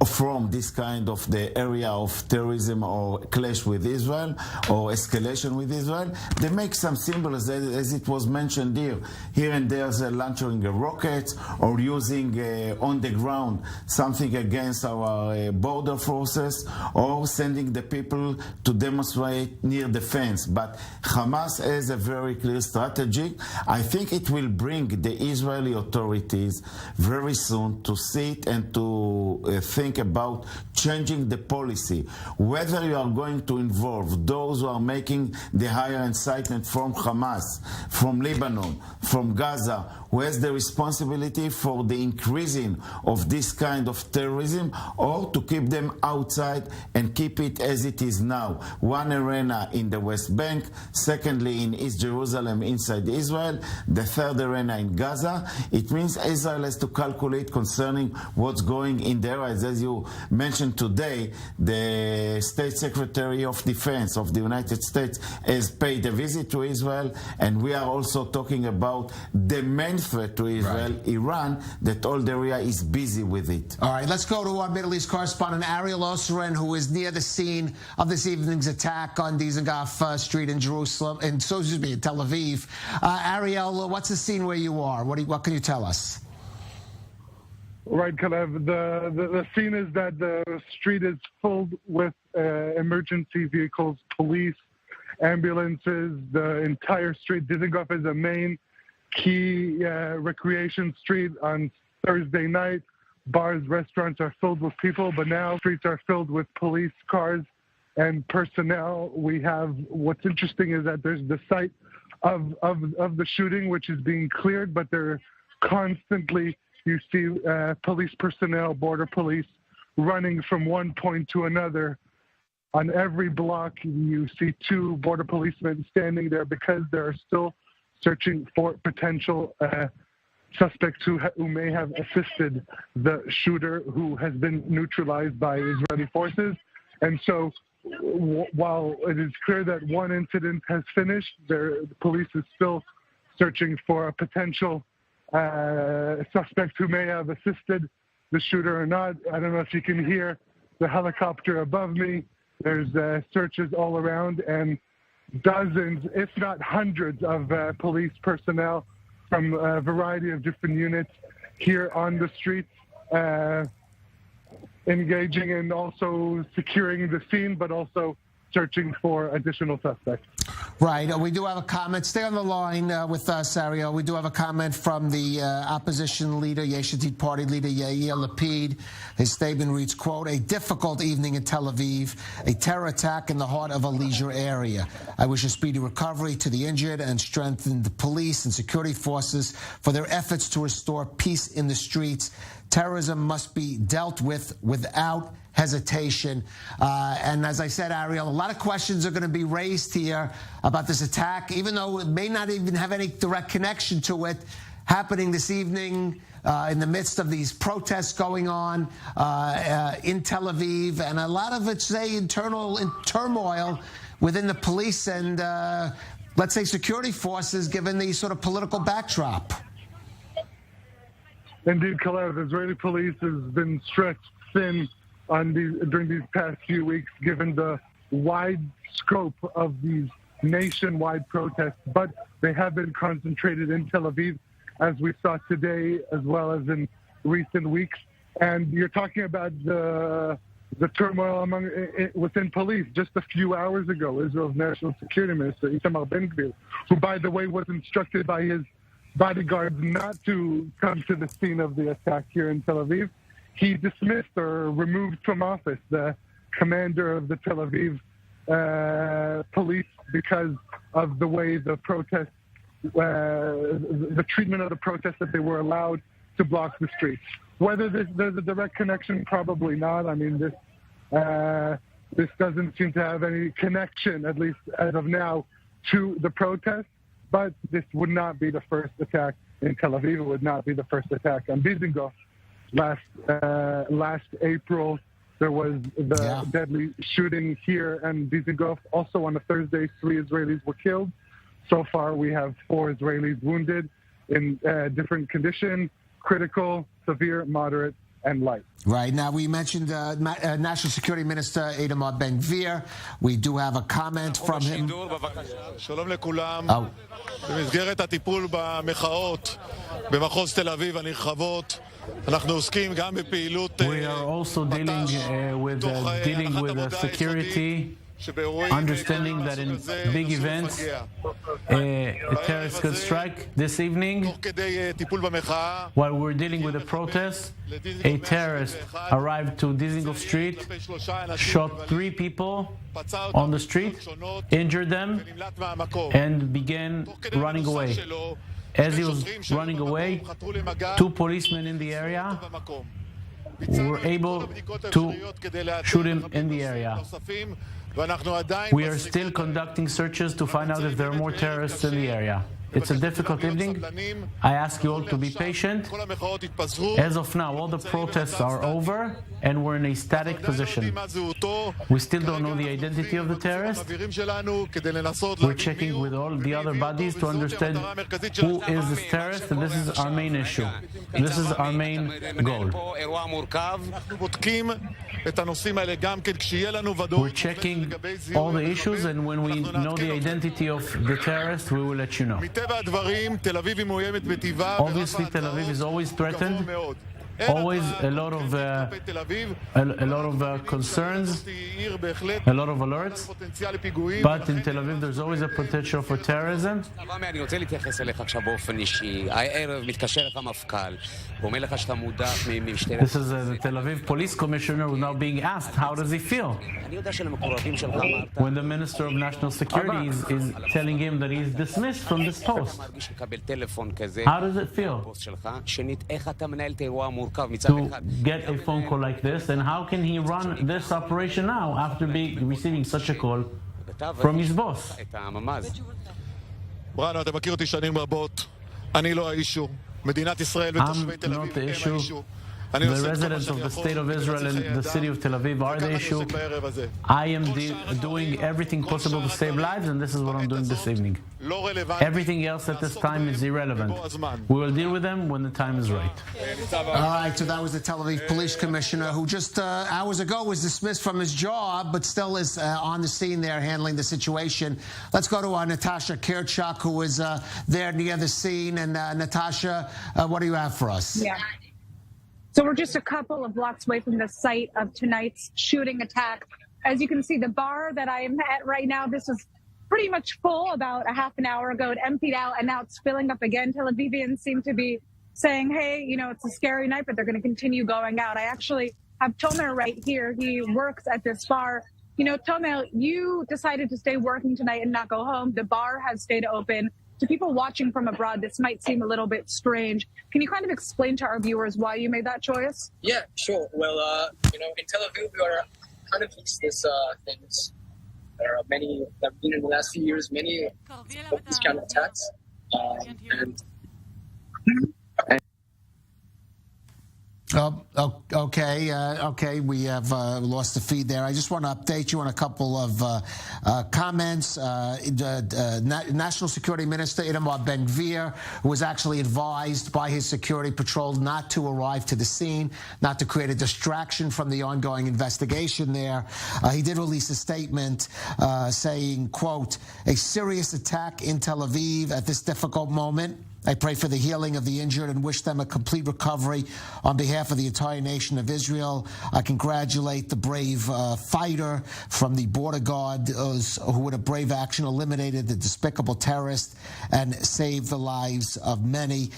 from this kind of the area of terrorism or clash with Israel or escalation with Israel. They make some symbols, as it was mentioned here and there's launching rockets or using on the ground something against our border forces or sending the people to demonstrate near the fence. But Hamas has a very clear strategy. I think it will bring the Israeli authorities very soon to sit and to think about changing the policy, whether you are going to involve those who are making the higher incitement from Hamas, from Lebanon, from Gaza, who has the responsibility for the increasing of this kind of terrorism, or to keep them outside and keep it as it is now. One arena in the West Bank, secondly in East Jerusalem inside Israel, the third arena in Gaza. It means Israel has to calculate concerning what's going in the areas. As you mentioned today, the State Secretary of Defense of the United States has paid a visit to Israel, and we are also talking about the main threat to Israel, right, Iran, that all the area is busy with it. All right, let's go to our Middle East correspondent, Ariel Osren, who is near the scene of this evening's attack on Dizengoff Street in Jerusalem, in Tel Aviv. Ariel, what's the scene where you are? What can you tell us? Right, Kalev. The scene is that the street is filled with emergency vehicles, police, ambulances, the entire street. Dizengoff is a main key recreation street on Thursday night. Bars, restaurants are filled with people, but now streets are filled with police cars and personnel. What's interesting is that there's the site of the shooting, which is being cleared, but they're constantly, you see police personnel, border police, running from one point to another. On every block, you see two border policemen standing there because they're still searching for potential suspects who may have assisted the shooter, who has been neutralized by Israeli forces. And so while it is clear that one incident has finished, the police is still searching for a potential suspect who may have assisted the shooter or not. I don't know if you can hear the helicopter above me. There's searches all around, and dozens, if not hundreds, of police personnel from a variety of different units here on the streets, engaging and also securing the scene, but also searching for additional suspects. Right. We do have a comment. Stay on the line with us, Ariel. We do have a comment from the opposition leader, Yesh Atid Party leader Yair Lapid. His statement reads, quote, "A difficult evening in Tel Aviv, a terror attack in the heart of a leisure area. I wish a speedy recovery to the injured and strengthen the police and security forces for their efforts to restore peace in the streets. Terrorism must be dealt with without hesitation." And as I said, Ariel, a lot of questions are going to be raised here about this attack, even though it may not even have any direct connection to it, happening this evening in the midst of these protests going on in Tel Aviv, and a lot of it's internal turmoil within the police and, let's say, security forces, given the sort of political backdrop. Indeed, Kalev, Israeli police has been stretched thin during these past few weeks, given the wide scope of these nationwide protests. But they have been concentrated in Tel Aviv, as we saw today, as well as in recent weeks. And you're talking about the turmoil within police. Just a few hours ago, Israel's National Security Minister, Itamar Ben-Gvir, who, by the way, was instructed by his bodyguards not to come to the scene of the attack here in Tel Aviv, he dismissed or removed from office the commander of the Tel Aviv police because of the way the protest, the treatment of the protest, that they were allowed to block the streets. Whether there's a direct connection, probably not. I mean, this doesn't seem to have any connection, at least as of now, to the protest. But this would not be the first attack in Tel Aviv. It would not be the first attack on Dizengoff. Last April, there was the deadly shooting here in Dizengoff. Also on a Thursday, 3 Israelis were killed. So far, we have 4 Israelis wounded in different condition: critical, severe, moderate, and life. Right. Now, we mentioned National Security Minister Itamar Ben-Gvir. We do have a comment from him. שלום לכולם. במסגרת הטיפול במחאות במחוז תל אביב הנרחבות, אנחנו עוסקים גם בפעילות We are also dealing with security, understanding that in big events, a terrorist could strike. This evening, while we're dealing with a protest, a terrorist arrived to Dizengoff Street, shot 3 people on the street, injured them, and began running away. As he was running away, 2 policemen in the area were able to shoot him in the area. We are still conducting searches to find out if there are more terrorists in the area. It's a difficult evening. I ask you all to be patient. As of now, all the protests are over and we're in a static position. We still don't know the identity of the terrorist. We're checking with all the other bodies to understand who is this terrorist, and this is our main issue. This is our main goal. We're checking all the issues, and when we know the identity of the terrorist, we will let you know. Obviously, Tel Aviv is always threatened. Always a lot of concerns, a lot of alerts. But in Tel Aviv, there's always a potential for terrorism. This is the Tel Aviv police commissioner who's now being asked, how does he feel? When the Minister of National Security is telling him that he's dismissed from this post. How does it feel to get a phone call like this, and how can he run this operation now after receiving such a call from his boss? בראנו, אתה מכיר אותי שנים רבות. אני לא האישו. מדינת ישראל ותושבי תל אביב הם האישו. The residents of the state of Israel and the city of Tel Aviv are the issue. I am doing everything possible to save lives, and this is what I'm doing this evening. Everything else at this time is irrelevant. We will deal with them when the time is right. All right, so that was the Tel Aviv police commissioner who just hours ago was dismissed from his job, but still is on the scene there handling the situation. Let's go to Natasha Kirchhoff, who is there near the scene. And Natasha, what do you have for us? Yeah. So we're just a couple of blocks away from the site of tonight's shooting attack. As you can see, the bar that I am at right now, this was pretty much full about a half an hour ago. It emptied out, and now it's filling up again. Tel Avivians seem to be saying, hey, you know, it's a scary night, but they're going to continue going out. I actually have Tomer right here. He works at this bar. You know, Tomer, you decided to stay working tonight and not go home. The bar has stayed open. To people watching from abroad, this might seem a little bit strange. Can you kind of explain to our viewers why you made that choice? Yeah, sure. Well, you know, in Tel Aviv, we are kind of used to this things. There are many that have been in the last few years, many of these kind of attacks. Okay, we have lost the feed there. I just want to update you on a couple of comments. National Security Minister Itamar Ben-Gvir, who was actually advised by his security patrol not to arrive to the scene, not to create a distraction from the ongoing investigation there. He did release a statement saying, quote, a serious attack in Tel Aviv at this difficult moment. I pray for the healing of the injured and wish them a complete recovery on behalf of the entire nation of Israel. I congratulate the brave fighter from the border guard who, with a brave action, eliminated the despicable terrorist and saved the lives of many.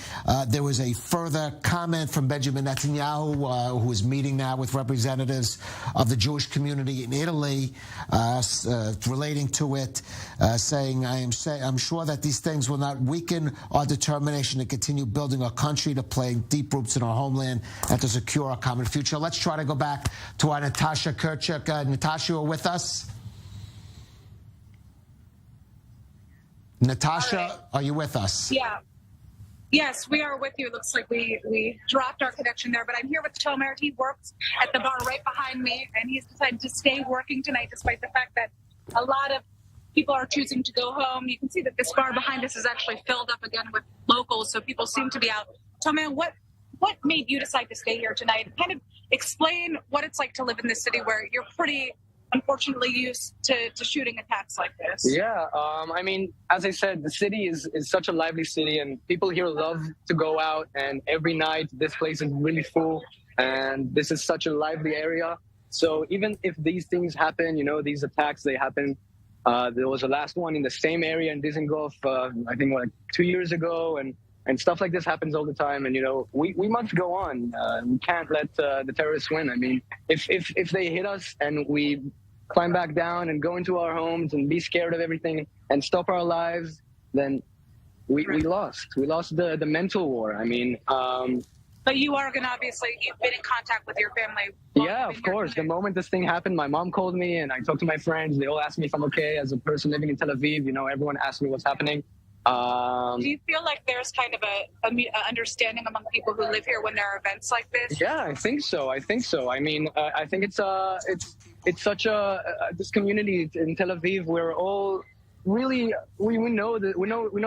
There was a further comment from Benjamin Netanyahu, who is meeting now with representatives of the Jewish community in Italy, relating to it, saying, I'm sure that these things will not weaken our determination to continue building our country, to plant deep roots in our homeland, and to secure our common future. Let's try to go back to our Natasha Kirchhoff. Natasha, you are with us? Natasha, right. Are you with us? Yeah. Yes, we are with you. It looks like we dropped our connection there, but I'm here with Tomer. He works at the bar right behind me, and he's decided to stay working tonight despite the fact that a lot of people are choosing to go home. You can see that this bar behind us is actually filled up again with locals, so people seem to be out. Tomer, what what made you decide to stay here tonight? Kind of explain what it's like to live in this city where you're pretty, unfortunately, used to shooting attacks like this. Yeah, I mean, as I said, the city is such a lively city, and people here love to go out, and every night this place is really full, and this is such a lively area. So even if these things happen, you know, these attacks, they happen. There was a last one in the same area in Dizengoff, I think like 2 years ago, and stuff like this happens all the time. And, you know, we must go on. We can't let the terrorists win. I mean, if they hit us and we climb back down and go into our homes and be scared of everything and stop our lives, then we lost. We lost the mental war. I mean, but you are going to obviously, you've been in contact with your family. Yeah, of course. The moment this thing happened, my mom called me and I talked to my friends. They all asked me if I'm okay. As a person living in Tel Aviv, you know, everyone asked me what's happening. Do you feel like there's kind of a understanding among people who live here when there are events like this? Yeah, I think so. I mean, I think it's such this community in Tel Aviv. We're all really we know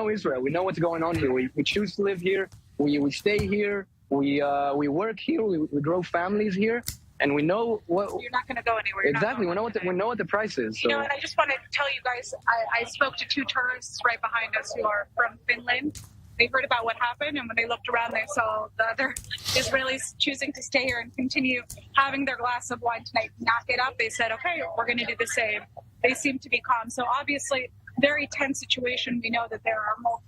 Israel. We know what's going on here. We choose to live here. We stay here. We work here. We grow families here. And we know what you're not going to go anywhere. Exactly. We know what the price is. So. You know, and I just want to tell you guys, I spoke to 2 tourists right behind us who are from Finland. They heard about what happened, and when they looked around, they saw the other Israelis choosing to stay here and continue having their glass of wine tonight, not get up. They said, okay, we're going to do the same. They seem to be calm. So obviously, very tense situation. We know that there are multiple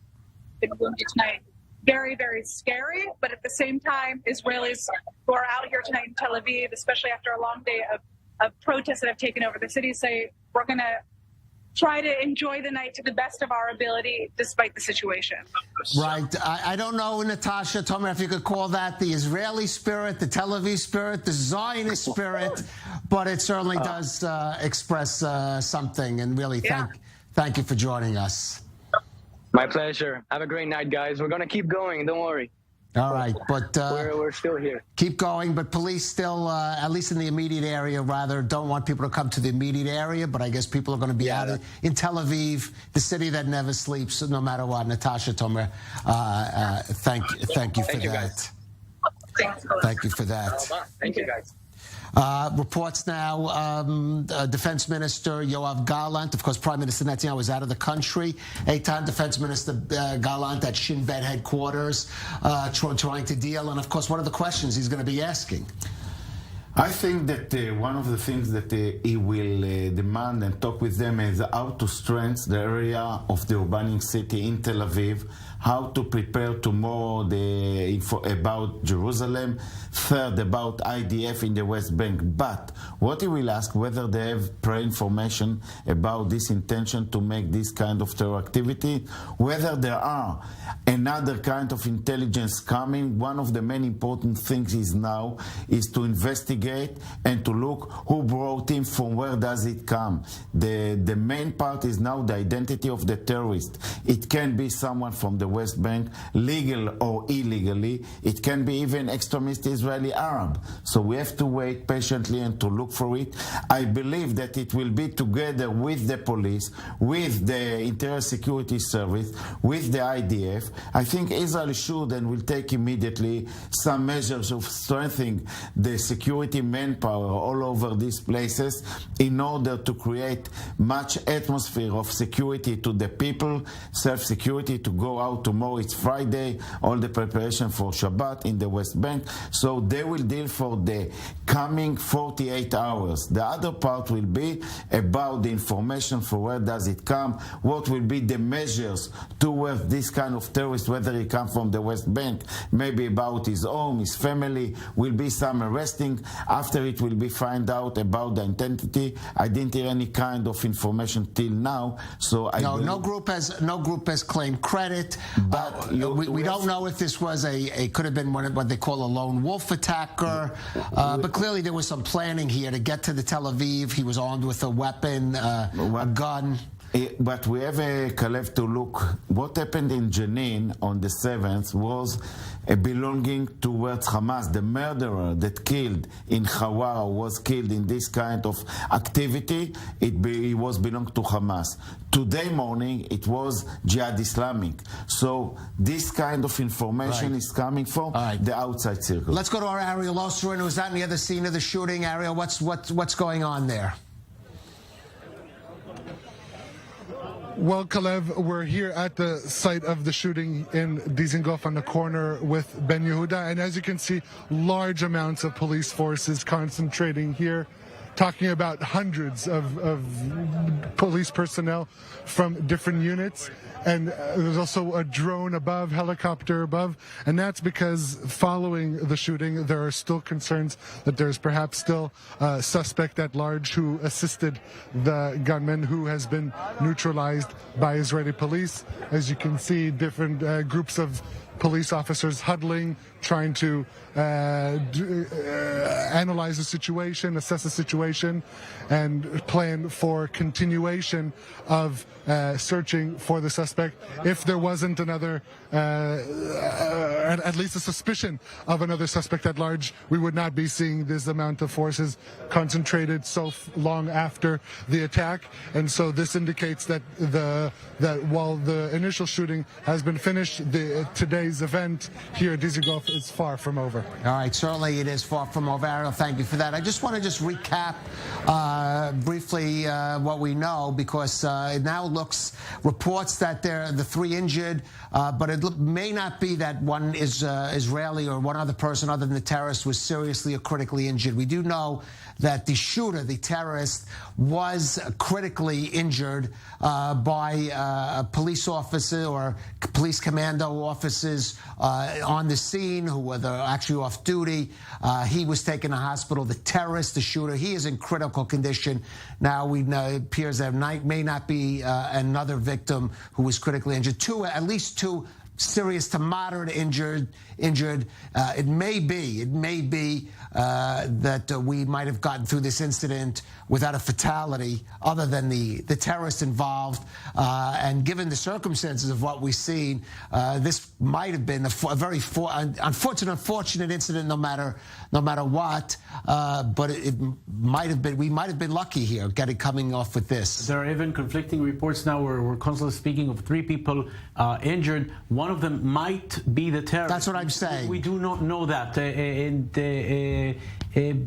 people wounded tonight. Very, very scary, but at the same time, Israelis who are out here tonight in Tel Aviv, especially after a long day of protests that have taken over the city, say we're going to try to enjoy the night to the best of our ability, despite the situation. Right. I don't know, Natasha, Tomer, if you could call that the Israeli spirit, the Tel Aviv spirit, the Zionist spirit, but it certainly does express something. And really, thank you for joining us. My pleasure. Have a great night, guys. We're going to keep going. Don't worry. All right, but we're still here. Keep going, but police still, at least in the immediate area, rather, don't want people to come to the immediate area, but I guess people are going to be out in Tel Aviv, the city that never sleeps, no matter what. Natasha, Tomer, thank you for that. Thank you for that. Thank you, guys. Reports now, Defense Minister Yoav Gallant, of course, Prime Minister Netanyahu was out of the country. Eitan Defense Minister Gallant at Shin Bet headquarters, trying to deal. And, of course, what are the questions he's going to be asking? I think that one of the things that he will demand and talk with them is how to strengthen the area of the urban city in Tel Aviv, how to prepare tomorrow the info about Jerusalem, third about IDF in the West Bank. But what he will ask, whether they have pre-information about this intention to make this kind of terror activity, whether there are another kind of intelligence coming. One of the main important things is now is to investigate and to look who brought him, from where does it come. The main part is now the identity of the terrorist. It can be someone from the West Bank, legal or illegally. It can be even extremist Israeli Arab. So we have to wait patiently and to look for it. I believe that it will be together with the police, with the Interior Security Service, with the IDF. I think Israel should and will take immediately some measures of strengthening the security manpower all over these places in order to create much atmosphere of security to the people, self-security to go out tomorrow. It's Friday, all the preparation for Shabbat in the West Bank. So they will deal for the coming 48 hours. The other part will be about the information for where does it come, what will be the measures towards this kind of terrorist, whether he comes from the West Bank, maybe about his home, his family, will be some arresting. After it will be find out about the identity. I didn't hear any kind of information till now. So no group has claimed credit. But we don't know if this was could have been what they call a lone wolf attacker. But clearly there was some planning here to get to the Tel Aviv. He was armed with a weapon, a gun. But we have Kalev to look. What happened in Jenin on the 7th was belonging towards Hamas. The murderer that killed in Hawara was killed in this kind of activity, he was belong to Hamas. Today morning, it was Jihad Islamic. So this kind of information is coming from the outside circle. Let's go to our Ariel Osrin, who's out near the scene of the shooting. Ariel, what's going on there? Well, Kalev, we're here at the site of the shooting in Dizengoff on the corner with Ben Yehuda. And as you can see, large amounts of police forces concentrating here, talking about hundreds of police personnel from different units. And there's also a drone above, helicopter above, and that's because following the shooting, there are still concerns that there's perhaps still a suspect at large who assisted the gunman, who has been neutralized by Israeli police. As you can see, different groups of police officers huddling, trying to analyze the situation, assess the situation, and plan for continuation of searching for the suspect. If there wasn't another, at least a suspicion of another suspect at large, we would not be seeing this amount of forces concentrated so long after the attack. And so this indicates that while the initial shooting has been finished, today's event here at Dizengoff is far from over. All right, certainly it is far from over. Ariel, thank you for that. I just want to recap briefly what we know, because it now reports that the three injured, but it may not be that one is Israeli or one other person other than the terrorist was seriously or critically injured. We do know that the shooter, the terrorist, was critically injured by a police officer or police commando officers on the scene who were actually off duty. He was taken to hospital. The terrorist, the shooter, he is in critical condition. Now we know it appears there may not be another victim who was critically injured. At least two serious to moderate injured. It may be that we might have gotten through this incident without a fatality, other than the terrorist involved. And given the circumstances of what we've seen, this might have been a very unfortunate incident, no matter what. But it might have been. We might have been lucky here, coming off with this. There are even conflicting reports now. We're constantly speaking of 3 people injured. One of them might be the terrorist. That's what I'm saying. We do not know that.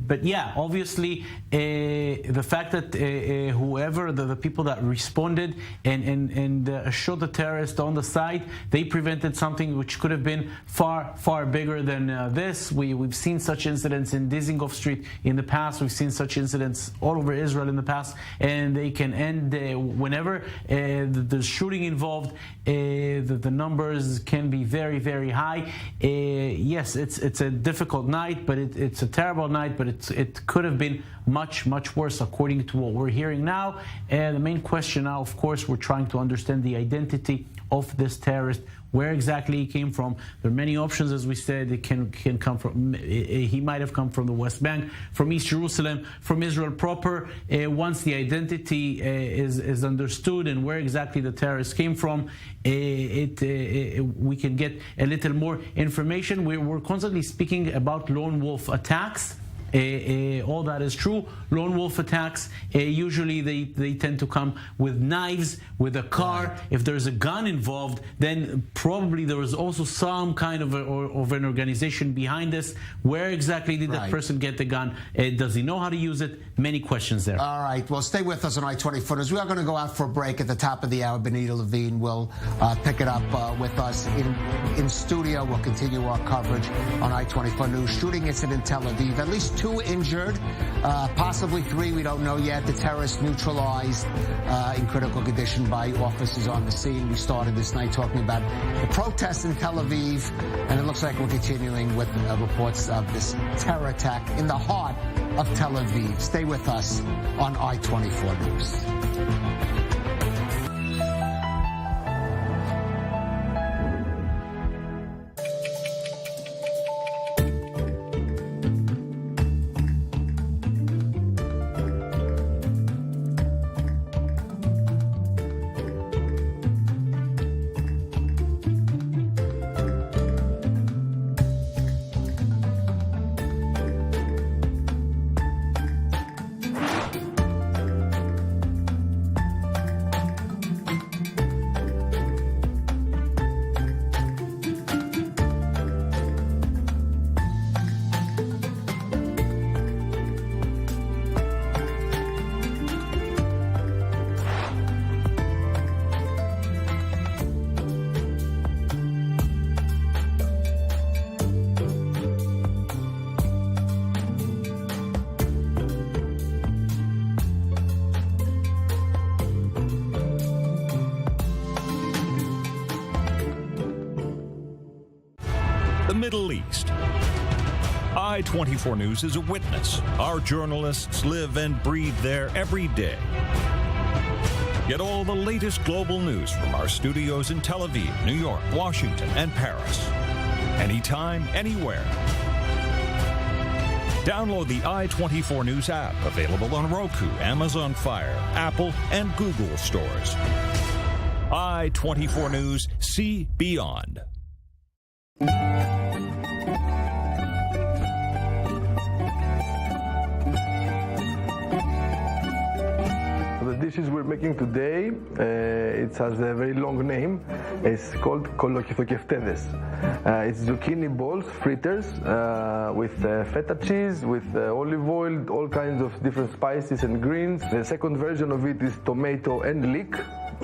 But yeah, obviously, the fact that whoever the people that responded and shot the terrorist on the site, they prevented something which could have been far bigger than this. We've seen such incidents in Dizengoff Street in the past. We've seen such incidents all over Israel in the past, and they can end whenever there's shooting involved. The numbers can be very high. Yes, it's a difficult night, but it's a terrible night, but it could have been much worse according to what we're hearing now. And the main question now, of course, we're trying to understand the identity of this terrorist, where exactly he came from. There are many options, as we said. It can come from, he might have come from the West Bank, from East Jerusalem, from Israel proper. Once the identity is understood and where exactly the terrorist came from, we can get a little more information. We're constantly speaking about lone wolf attacks. All that is true. Lone wolf attacks, usually they tend to come with knives, with a car. Right. If there's a gun involved, then probably there was also some kind of an organization behind this. Where exactly did that person get the gun? Does he know how to use it? Many questions there. All right. Well, stay with us on I-24 We are going to go out for a break at the top of the hour. Benita Levine will pick it up with us in studio. We'll continue our coverage on I-24 News. Shooting incident in Tel Aviv. At least 2 injured, possibly 3. We don't know yet. The terrorist neutralized in critical condition by officers on the scene. We started this night talking about the protests in Tel Aviv, and it looks like we're continuing with reports of this terror attack in the heart of Tel Aviv. Stay with us on I-24 News. Middle East. I-24 News is a witness. Our journalists live and breathe there every day. Get all the latest global news from our studios in Tel Aviv, New York, Washington, and Paris. Anytime, anywhere. Download the I-24 News app, available on Roku, Amazon Fire, Apple, and Google stores. I-24 News, see beyond. The dishes we're making today, it has a very long name. It's called kolokithokeftedes. It's zucchini balls, fritters, with feta cheese, with olive oil, all kinds of different spices and greens. The second version of it is tomato and leek,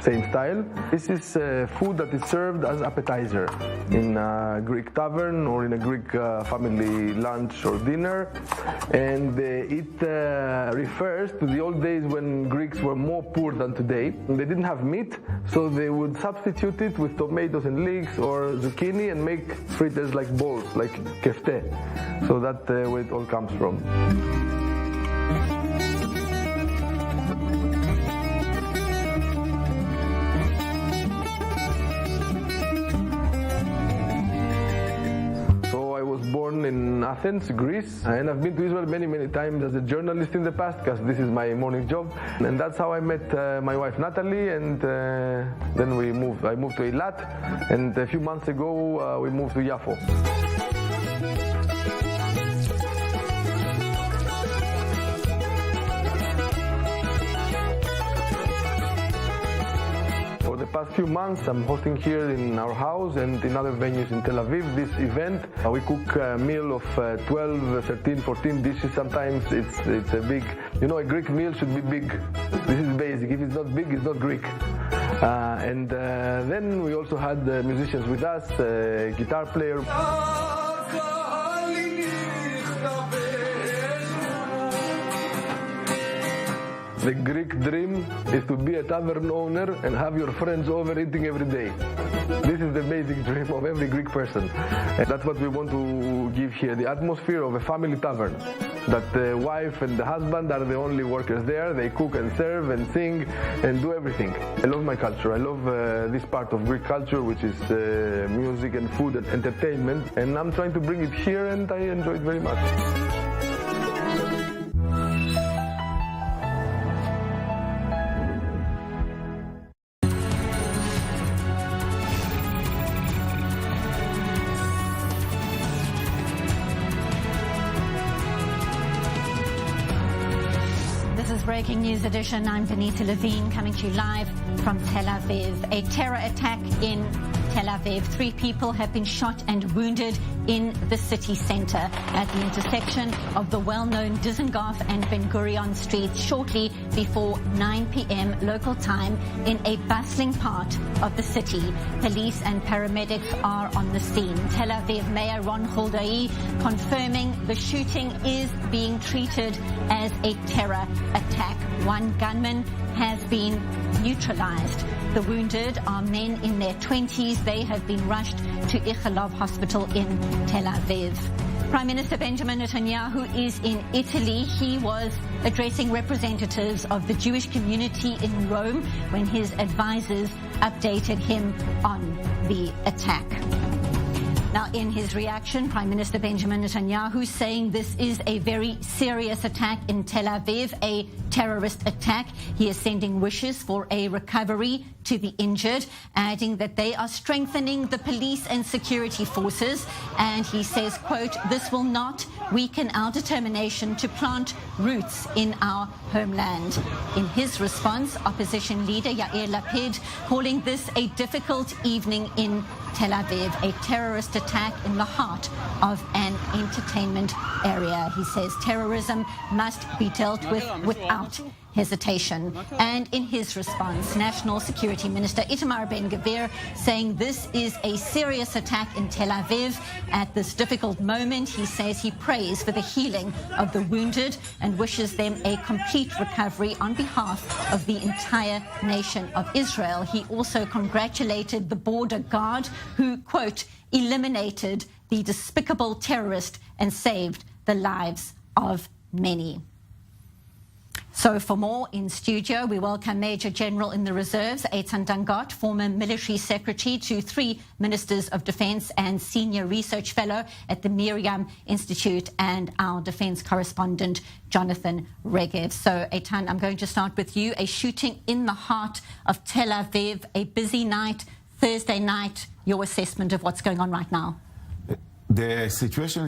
same style. This is food that is served as appetizer in a Greek tavern or in a Greek family lunch or dinner. And it refers to the old days when Greeks were more poor than today. They didn't have meat, so they would substitute it with tomatoes and leeks or zucchini and make fritters like balls, like kefte. So that's where it all comes from. Born in Athens, Greece, and I've been to Israel many times as a journalist in the past, because this is my morning job, and that's how I met my wife Natalie, and then I moved to Eilat, and a few months ago we moved to Yafo. For the past few months, I'm hosting here in our house and in other venues in Tel Aviv this event. We cook a meal of 12, 13, 14 dishes. Sometimes it's a big, a Greek meal should be big. This is basic. If it's not big, it's not Greek. And then we also had musicians with us, guitar player. The Greek dream is to be a tavern owner and have your friends over eating every day. This is the basic dream of every Greek person. And that's what we want to give here, the atmosphere of a family tavern. That the wife and the husband are the only workers there. They cook and serve and sing and do everything. I love my culture. I love this part of Greek culture, which is music and food and entertainment. And I'm trying to bring it here, and I enjoy it very much. Breaking News Edition. I'm Vanita Levine coming to you live from Tel Aviv. A terror attack in Tel Aviv. 3 people have been shot and wounded in the city center at the intersection of the well-known Dizengoff and Ben Gurion Street shortly before 9 p.m. local time in a bustling part of the city. Police and paramedics are on the scene. Tel Aviv Mayor Ron Huldai confirming the shooting is being treated as a terror attack. 1 gunman has been neutralized. The wounded are men in their 20s. They have been rushed to Ichilov Hospital in Tel Aviv. Prime Minister Benjamin Netanyahu is in Italy. He was addressing representatives of the Jewish community in Rome when his advisors updated him on the attack. Now, in his reaction, Prime Minister Benjamin Netanyahu saying this is a very serious attack in Tel Aviv, a terrorist attack. He is sending wishes for a recovery to the injured, adding that they are strengthening the police and security forces. And he says, quote, "This will not weaken our determination to plant roots in our homeland." In his response, opposition leader Yair Lapid calling this a difficult evening in Tel Aviv, a terrorist attack in the heart of an entertainment area. He says terrorism must be dealt with without hesitation. And in his response, National Security Minister Itamar Ben-Gvir saying this is a serious attack in Tel Aviv. At this difficult moment, he says he prays for the healing of the wounded and wishes them a complete recovery on behalf of the entire nation of Israel. He also congratulated the border guard who, quote, eliminated the despicable terrorist and saved the lives of many. So for more in studio, we welcome Major General in the Reserves, Eitan Dangot, former military secretary to 3 Ministers of Defense and senior research fellow at the Miriam Institute, and our defense correspondent, Jonathan Regev. So Eitan, I'm going to start with you. A shooting in the heart of Tel Aviv, a busy night, Thursday night, your assessment of what's going on right now? The situation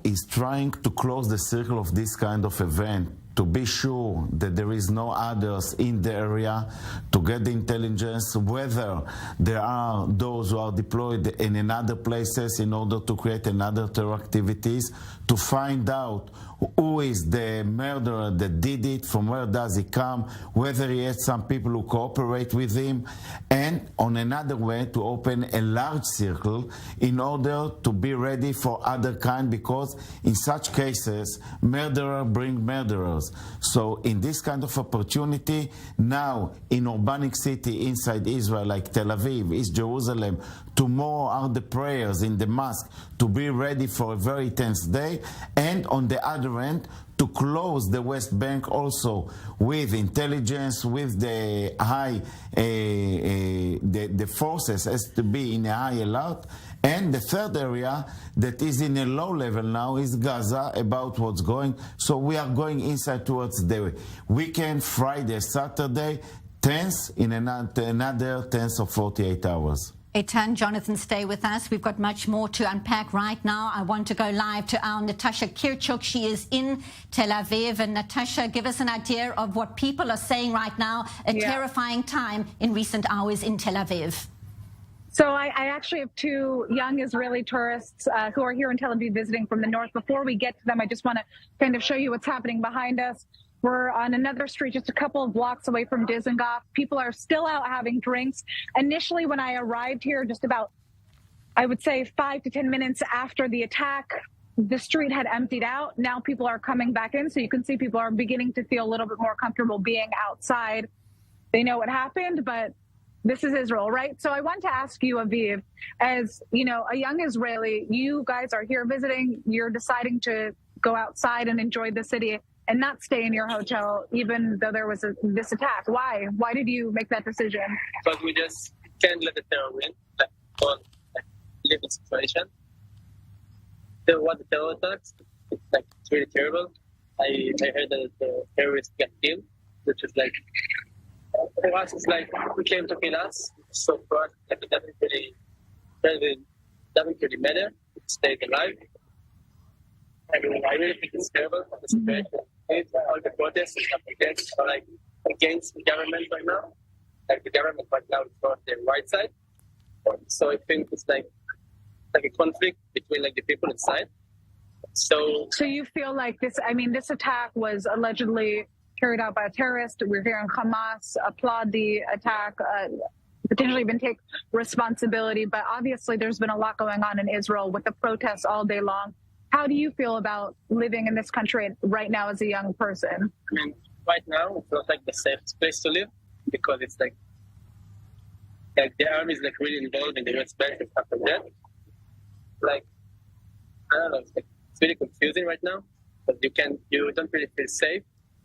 is trying to close the circle of this kind of event, to be sure that there is no others in the area, to get the intelligence, whether there are those who are deployed in another places in order to create another terror activities, to find out who is the murderer that did it, from where does he come, whether he has some people who cooperate with him, and on another way to open a large circle in order to be ready for other kind, because in such cases, murderer bring murderers. So in this kind of opportunity, now in urbanic city inside Israel, like Tel Aviv, East Jerusalem, tomorrow are the prayers in the mosque to be ready for a very tense day, and on the other end, to close the West Bank also with intelligence, with the high, the forces has to be in a high alert. And the third area that is in a low level now is Gaza, about what's going. So we are going inside towards the weekend, Friday, Saturday, tense in another tense of 48 hours. Eitan, Jonathan, stay with us. We've got much more to unpack right now. I want to go live to our Natasha Kirchhoff. She is in Tel Aviv. And Natasha, give us an idea of what people are saying right now, a terrifying time in recent hours in Tel Aviv. So I actually have 2 young Israeli tourists who are here in Tel Aviv visiting from the north. Before we get to them, I just want to kind of show you what's happening behind us. We're on another street just a couple of blocks away from Dizengoff. People are still out having drinks. Initially, when I arrived here, just about, I would say 5 to 10 minutes after the attack, the street had emptied out. Now people are coming back in. So you can see people are beginning to feel a little bit more comfortable being outside. They know what happened, but this is Israel, right? So I want to ask you, Aviv, as you know, a young Israeli, you guys are here visiting, you're deciding to go outside and enjoy the city and not stay in your hotel, even though there was this attack. Why? Why did you make that decision? Because we just can't let the terror win, living situation. There was the terror attacks. It's really terrible. I heard that the terrorists got killed, which is like, for us, it's like we came to kill us. So for us, it doesn't really matter. We stayed alive. I mean, I really think it's terrible. The situation. All the protests and stuff like that are like against the government right now. Like the government right now is on the right side. So I think it's like a conflict between like the people inside. So you feel like this? I mean, this attack was allegedly carried out by a terrorist. We're hearing Hamas applaud the attack, potentially even take responsibility. But obviously, there's been a lot going on in Israel with the protests all day long. How do you feel about living in this country right now as a young person? I mean, right now, it's not like the safest place to live because it's like the army is like really involved in the West Bank and stuff like that. Like, I don't know, it's really confusing right now because you don't really feel safe.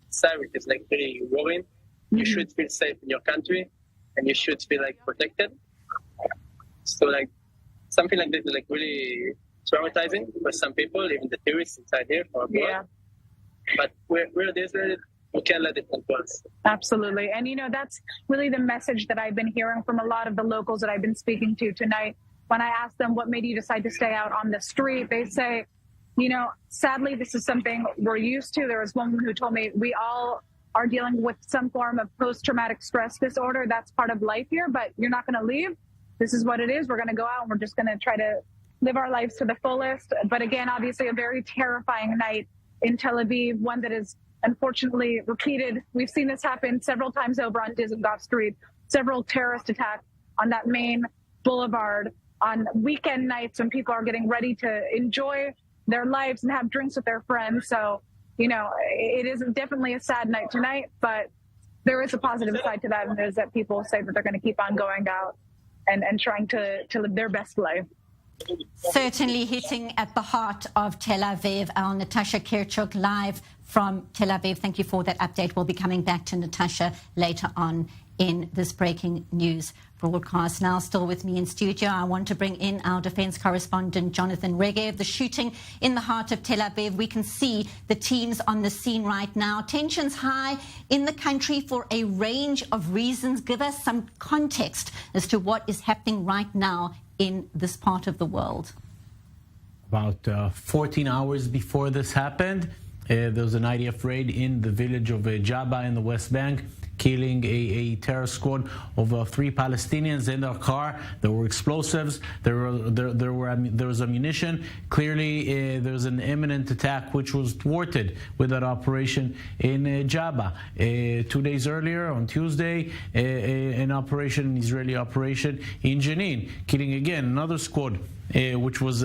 Inside, which is like really worrying. You should feel safe in your country and you should feel like protected. So like something like this is like really traumatizing for some people, even the tourists inside here or abroad. Yeah. But we're Israelis. We can't let it control us. Absolutely. And, you know, that's really the message that I've been hearing from a lot of the locals that I've been speaking to tonight. When I ask them what made you decide to stay out on the street, they say, you know, sadly, this is something we're used to. There was one woman who told me we all are dealing with some form of post-traumatic stress disorder. That's part of life here, but you're not going to leave. This is what it is. We're going to go out and we're just going to try to live our lives to the fullest. But again, obviously a very terrifying night in Tel Aviv, one that is unfortunately repeated. We've seen this happen several times over on Dizengoff Street, several terrorist attacks on that main boulevard on weekend nights when people are getting ready to enjoy their lives and have drinks with their friends. So, you know, it is definitely a sad night tonight, but there is a positive side to that, and is that people say that they're going to keep on going out and trying to live their best life. Certainly hitting at the heart of Tel Aviv. Our Natasha Kirchuk live from Tel Aviv. Thank you for that update. We'll be coming back to Natasha later on in this breaking news broadcast. Now, still with me in studio, I want to bring in our defense correspondent, Jonathan Regev. The shooting in the heart of Tel Aviv. We can see the teams on the scene right now. Tensions high in the country for a range of reasons. Give us some context as to what is happening right now in this part of the world. About 14 hours before this happened, there was an IDF raid in the village of Jabba in the West Bank, killing a terror squad of 3 Palestinians in their car. There were explosives. There was ammunition. Clearly, there was an imminent attack which was thwarted with that operation in Jabba. 2 days earlier, on Tuesday, an Israeli operation in Jenin, killing again another squad which was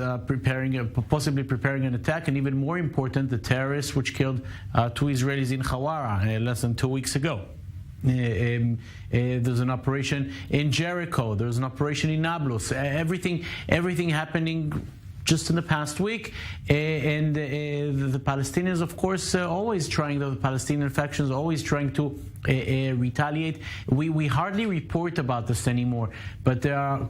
possibly preparing an attack, and even more important, the terrorists which killed 2 Israelis in Hawara less than 2 weeks ago. There's an operation in Jericho. There's an operation in Nablus. Everything happening just in the past week, and the Palestinians, of course, the Palestinian factions always trying to retaliate. We hardly report about this anymore, but there are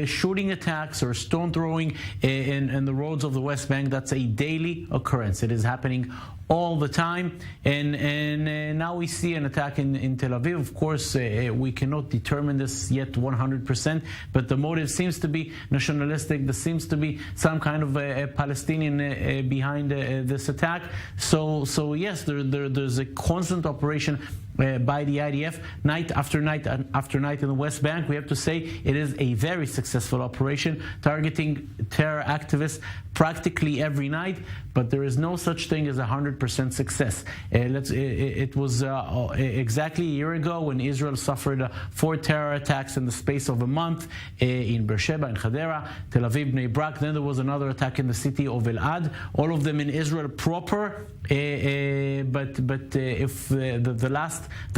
shooting attacks or stone throwing in the roads of the West Bank. That's a daily occurrence. It is happening all the time, and now we see an attack in Tel Aviv. Of course, we cannot determine this yet 100%, but the motive seems to be nationalistic. There seems to be some kind of a Palestinian behind this attack. So yes, there's a constant operation by the IDF night after night after night in the West Bank. We have to say it is a very successful operation, targeting terror activists practically every night, but there is no such thing as 100% success. It was exactly a year ago when Israel suffered 4 terror attacks in the space of a month in Beersheba, in Hadera, Tel Aviv, Bnei Brak. Then there was another attack in the city of Elad, all of them in Israel proper. But if the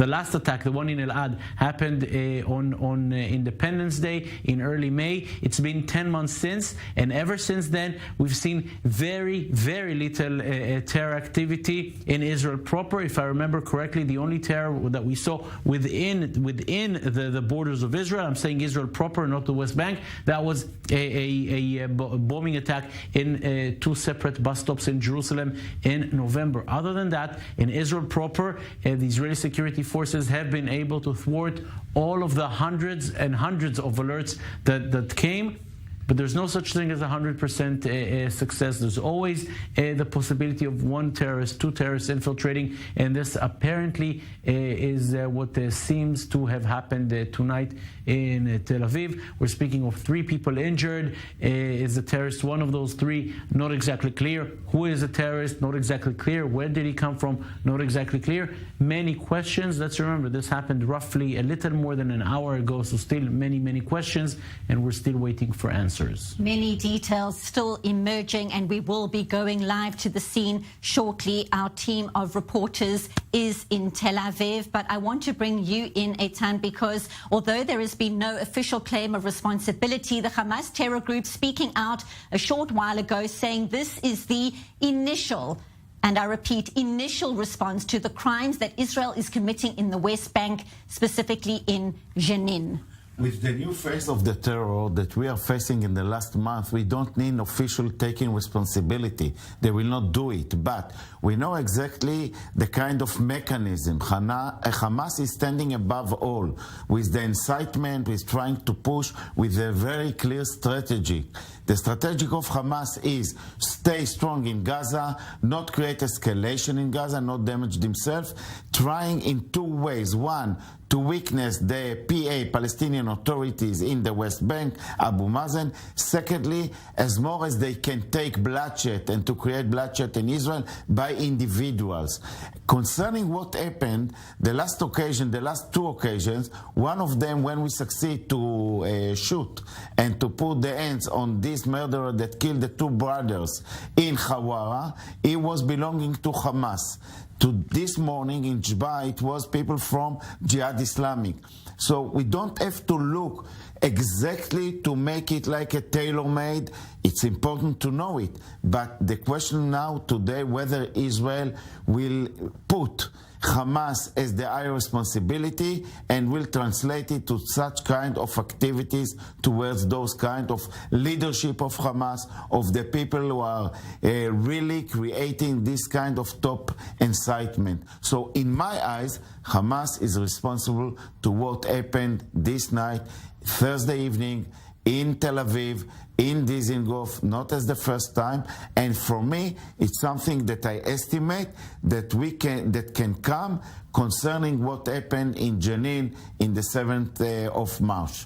last attack, the one in Elad, happened on Independence Day in early May. It's been 10 months since, and ever since then we've seen very, very little terror activity in Israel proper. If I remember correctly, the only terror that we saw within the borders of Israel, I'm saying Israel proper, not the West Bank, that was a bombing attack in 2 separate bus stops in Jerusalem in November. Other than that, in Israel proper, the Israeli security forces have been able to thwart all of the hundreds and hundreds of alerts that came. But there's no such thing as 100% success. There's always the possibility of 1 terrorist, 2 terrorists infiltrating, and this apparently is what seems to have happened tonight in Tel Aviv. We're speaking of 3 people injured. Is the terrorist one of those 3? Not exactly clear. Who is a terrorist? Not exactly clear. Where did he come from? Not exactly clear. Many questions. Let's remember, this happened roughly a little more than an hour ago, so still many questions, and we're still waiting for answers. Many details still emerging, and we will be going live to the scene shortly. Our team of reporters is in Tel Aviv, but I want to bring you in, Eitan, because although there has been no official claim of responsibility, the Hamas terror group speaking out a short while ago saying this is the initial, and I repeat, initial response to the crimes that Israel is committing in the West Bank, specifically in Jenin. With the new phase of the terror that we are facing in the last month, we don't need official taking responsibility. They will not do it. But we know exactly the kind of mechanism. Hamas is standing above all with the incitement, with trying to push with a very clear strategy. The strategy of Hamas is stay strong in Gaza, not create escalation in Gaza, not damage themselves, trying in 2 ways. 1, to weakness the PA, Palestinian authorities in the West Bank, Abu Mazen. Secondly, as more as they can take bloodshed and to create bloodshed in Israel by individuals. Concerning what happened, the last 2 occasions, one of them when we succeed to shoot and to put the hands on this murderer that killed the 2 brothers in Hawara, he was belonging to Hamas. To this morning in Jabba, it was people from Jihad Islamic. So we don't have to look exactly to make it like a tailor-made. It's important to know it. But the question now today, whether Israel will put Hamas as the high responsibility and will translate it to such kind of activities towards those kind of leadership of Hamas, of the people who are really creating this kind of top incitement. So in my eyes, Hamas is responsible to what happened this night, Thursday evening, in Tel Aviv, in Dizengoff, not as the first time. And for me, it's something that I estimate that can come concerning what happened in Jenin in the 7th of March.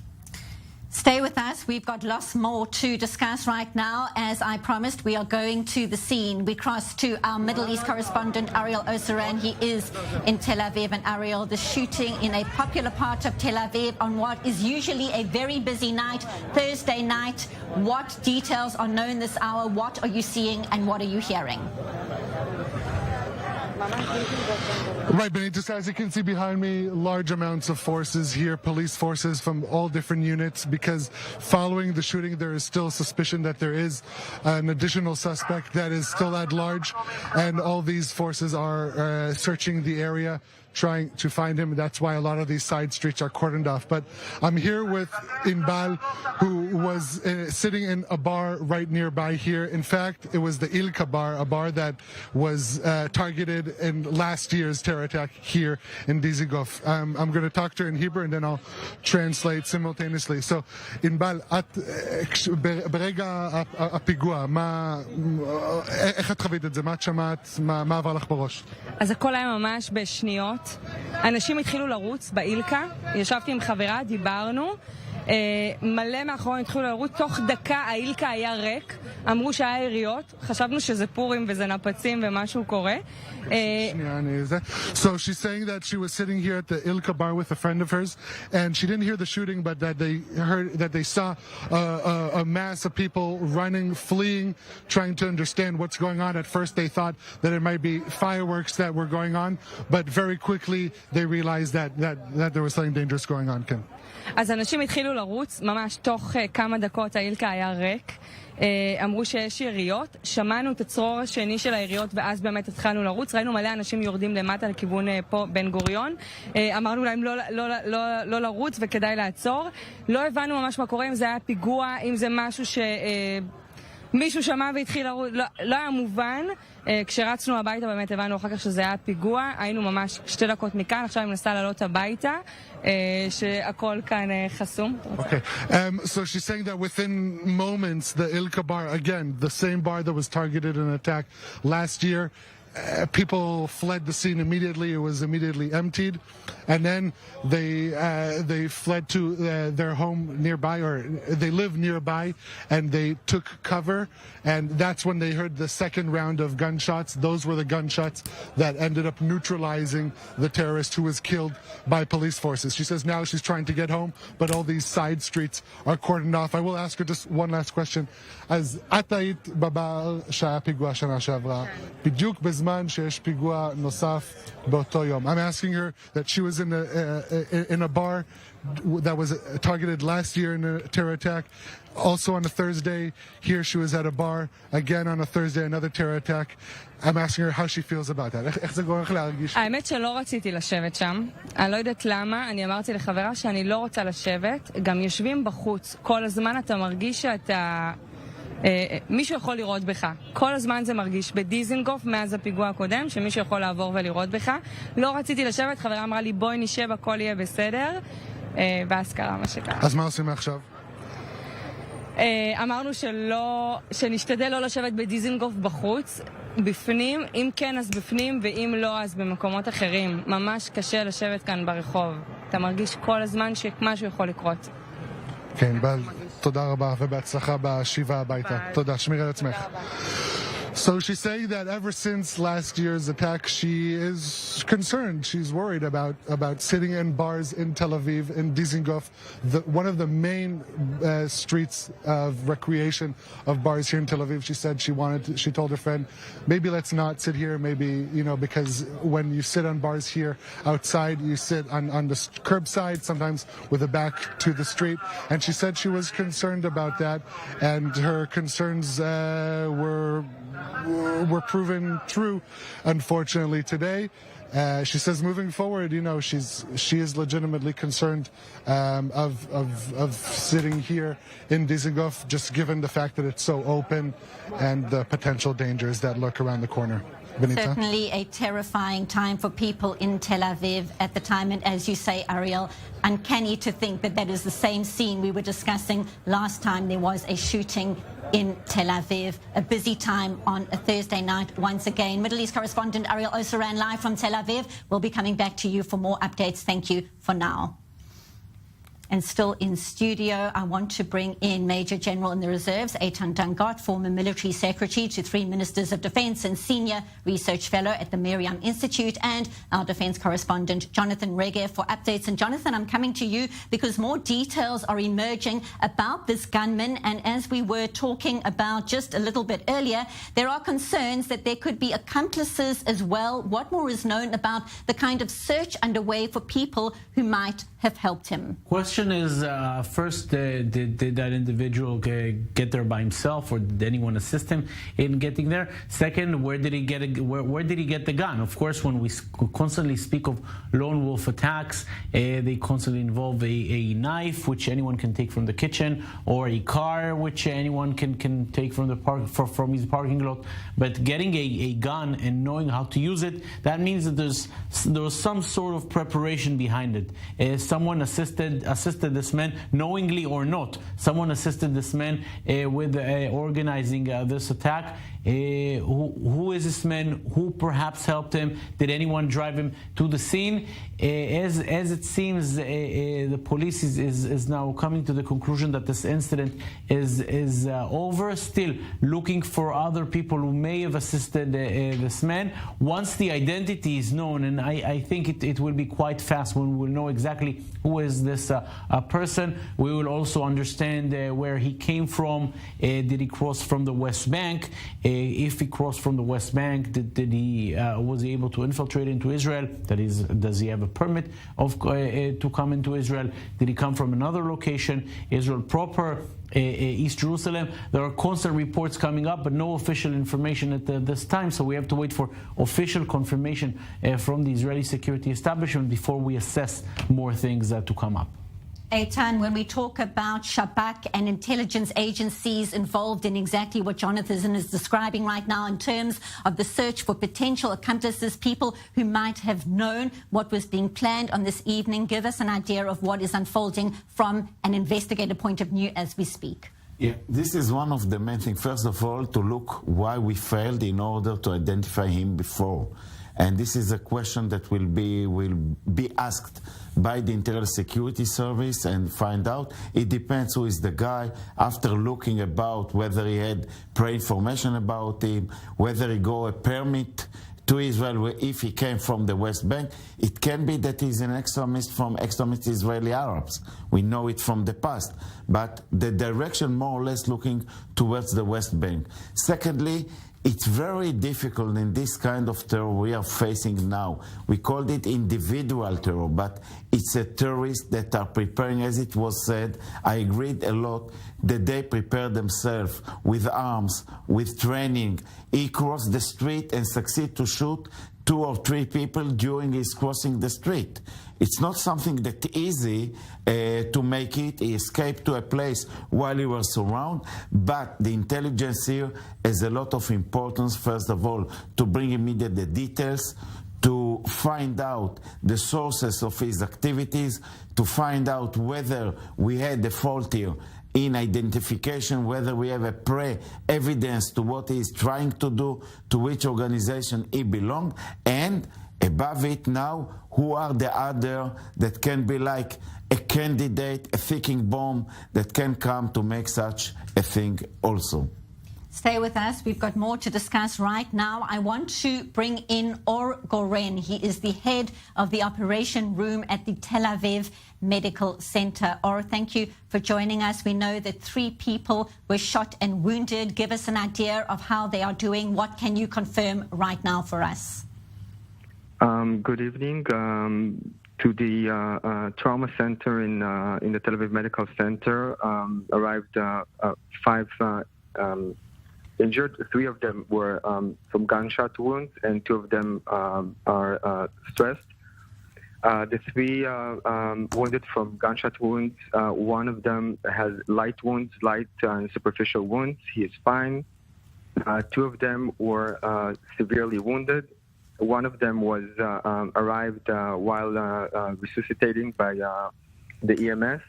Stay with us. We've got lots more to discuss right now. As I promised, we are going to the scene. We cross to our Middle East correspondent, Ariel Oseran. He is in Tel Aviv. And Ariel, the shooting in a popular part of Tel Aviv on what is usually a very busy night, Thursday night. What details are known this hour? What are you seeing and what are you hearing? Right, Benito, as you can see behind me, large amounts of forces here, police forces from all different units, because following the shooting, there is still suspicion that there is an additional suspect that is still at large, and all these forces are searching the area, trying to find him. That's why a lot of these side streets are cordoned off. But I'm here with Inbal, who was sitting in a bar right nearby here. In fact, it was the Ilka bar, a bar that was targeted in last year's terror attack here in Dizengoff. I'm going to talk to her in Hebrew and then I'll translate simultaneously. So, Inbal, ברגע הפיגוע, איך את חווית את זה? מה את שמעת? מה עבר לך בראש? אז הכל היה ממש בשניות. אנשים התחילו לרוץ באילקה, ישבתי עם חברה, דיברנו, מלא מאחורי התחילו לרוץ, תוך דקה האילקה היה ריק, אמרו שהיה יריות, חשבנו שזה פורים וזה נפצים ומשהו קורה. So she's saying that she was sitting here at the Ilka bar with a friend of hers, and she didn't hear the shooting, but that they saw a mass of people running, fleeing, trying to understand what's going on. At first they thought that it might be fireworks that were going on, but very quickly they realized that there was something dangerous going on. Ken. אז אנשים התחילו לרוץ, ממש תוך כמה דקות האילקה היה ריק. אמרו שיש יריות, שמענו את הצרור השני של היריות ואז באמת התחלנו לרוץ, ראינו מלא אנשים יורדים למטה לכיוון פה בן גוריון, אמרנו להם לא לרוץ וכדאי לעצור, לא הבנו ממש מה קורה, אם זה היה פיגוע, אם זה משהו מישהו שמע והתחיל לרוץ, לא היה מובן. כשרצנו הביתה באמת הבנו אחר כך שזה היה פיגוע, היינו ממש 2 דקות מכאן, עכשיו אני מנסה לעלות הביתה, שהכל כאן חסום. Okay, so she's saying that within moments the Ilka bar, again, the same bar that was targeted in an attack last year, people fled the scene immediately. It was immediately emptied, and then they fled to their home nearby, or they live nearby, and they took cover. And that's when they heard the second round of gunshots. Those were the gunshots that ended up neutralizing the terrorist who was killed by police forces. She says now she's trying to get home, but all these side streets are cordoned off. I will ask her just one last question. אז את היית בבר שהיה פיגוע שנה שעברה, בדיוק בזמן שיש פיגוע נוסף באותו יום. I'm asking her that she was in a bar that was targeted last year in a terror attack. Also on a Thursday, here she was at a bar, again on a Thursday, another terror attack. I'm asking her how she feels about that. איך זה גורם לך להרגיש? האמת שלא רציתי לשבת שם. אני לא יודעת למה. אני אמרתי לחברה שאני לא רוצה לשבת. גם יושבים בחוץ. כל הזמן אתה מרגיש שאתה... מישהו יכול לראות בך. כל הזמן זה מרגיש בדיזנגוף מאז הפיגוע הקודם, שמישהו יכול לעבור ולראות בך. לא רציתי לשבת, חברה אמרה לי בואי נשב, הכל יהיה בסדר. ואז קרה מה שקרה. אז מה עושים עכשיו? אמרנו שנשתדל לא לשבת בדיזנגוף בחוץ, בפנים, אם כן אז בפנים, ואם לא אז במקומות אחרים. ממש קשה לשבת כאן ברחוב. אתה מרגיש כל הזמן שמשהו יכול לקרות. כן, תודה רבה ובהצלחה בשיבה הביתה. תודה, שמיר על עצמך. So she's saying that ever since last year's attack, she is concerned. She's worried about sitting in bars in Tel Aviv, in Dizengoff, one of the main streets of recreation of bars here in Tel Aviv. She said she told her friend, maybe let's not sit here, maybe, because when you sit on bars here outside, you sit on the curbside, sometimes with a back to the street. And she said she was concerned about that, and her concerns were proven true, unfortunately, today. She says moving forward, she is legitimately concerned of sitting here in Dizengoff, just given the fact that it's so open and the potential dangers that lurk around the corner. Benita? Certainly a terrifying time for people in Tel Aviv at the time. And as you say, Ariel, uncanny to think that that is the same scene we were discussing last time there was a shooting in Tel Aviv. A busy time on a Thursday night once again. Middle East correspondent Ariel Osaran live from Tel Aviv. We'll be coming back to you for more updates. Thank you for now. And still in studio, I want to bring in Major General in the Reserves, Eitan Dangot, former military secretary to 3 ministers of defense and senior research fellow at the Miriam Institute, and our defense correspondent, Jonathan Regev, for updates. And Jonathan, I'm coming to you because more details are emerging about this gunman. And as we were talking about just a little bit earlier, there are concerns that there could be accomplices as well. What more is known about the kind of search underway for people who might have helped him? Question is, first, did that individual get there by himself, or did anyone assist him in getting there? Second, where did he get the gun? Of course, when we constantly speak of lone wolf attacks, they constantly involve a knife, which anyone can take from the kitchen, or a car, which anyone can take from the from his parking lot. But getting a gun and knowing how to use it, that means that there's some sort of preparation behind it. Someone assisted this man, knowingly or not. Someone assisted this man with organizing this attack. Who is this man? Who perhaps helped him? Did anyone drive him to the scene? As it seems, the police is now coming to the conclusion that this incident is over. Still looking for other people who may have assisted this man. Once the identity is known, and I think it will be quite fast when we will know exactly who is this person, we will also understand where he came from. Did he cross from the West Bank? If he crossed from the West Bank, was he able to infiltrate into Israel? That is, does he have a permit to come into Israel? Did he come from another location, Israel proper, East Jerusalem? There are constant reports coming up, but no official information at this time. So we have to wait for official confirmation from the Israeli security establishment before we assess more things to come up. Eitan, when we talk about Shabak and intelligence agencies involved in exactly what Jonathan is describing right now in terms of the search for potential accomplices, people who might have known what was being planned on this evening, give us an idea of what is unfolding from an investigative point of view as we spepe. Yeah, this is one of the main things. First of all, to look why we failed in order to identify him before. And this is a question that will be asked by the Internal Security Service and find out. It depends who is the guy. After looking about whether he had pre-information about him, whether he got a permit to Israel, if he came from the West Bank, it can be that he's an extremist from extremist Israeli Arabs. We know it from the past. But the direction more or less looking towards the West Bank. Secondly, it's very difficult in this kind of terror we are facing now. We called it individual terror, but it's a terrorist that are preparing, as it was said. I agreed a lot that they prepare themselves with arms, with training. He crossed the street and succeed to shoot 2 or 3 people during his crossing the street. It's not something that easy to make it. He escaped to a place while he was surrounded, but the intelligence here has a lot of importance, first of all, to bring immediate details, to find out the sources of his activities, to find out whether we had a fault here in identification, whether we have a pre-evidence to what he is trying to do, to which organization he belongs, and above it now, who are the other that can be like a candidate, a ticking bomb that can come to make such a thing also. Stay with us. We've got more to discuss right now. I want to bring in Or Goren. He is the head of the operation room at the Tel Aviv Medical Center. Or, thank you for joining us. We know that 3 people were shot and wounded. Give us an idea of how they are doing. What can you confirm right now for us? Good evening. To the trauma center in the Tel Aviv Medical Center arrived 5 injured. 3 of them were from gunshot wounds, and 2 of them are stressed. The 3 wounded from gunshot wounds, 1 of them has light wounds, light and superficial wounds. He is fine. 2 of them were severely wounded. 1 of them was arrived while resuscitating by the EMS.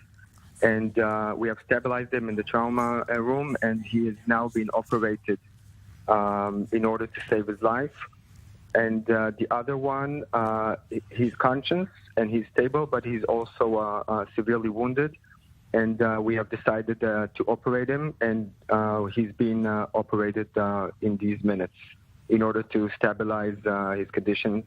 And we have stabilized him in the trauma room, and he is now being operated in order to save his life. And the other one, he's conscious and he's stable, but he's also severely wounded. And we have decided to operate him, and he's being operated in these minutes in order to stabilize his conditions.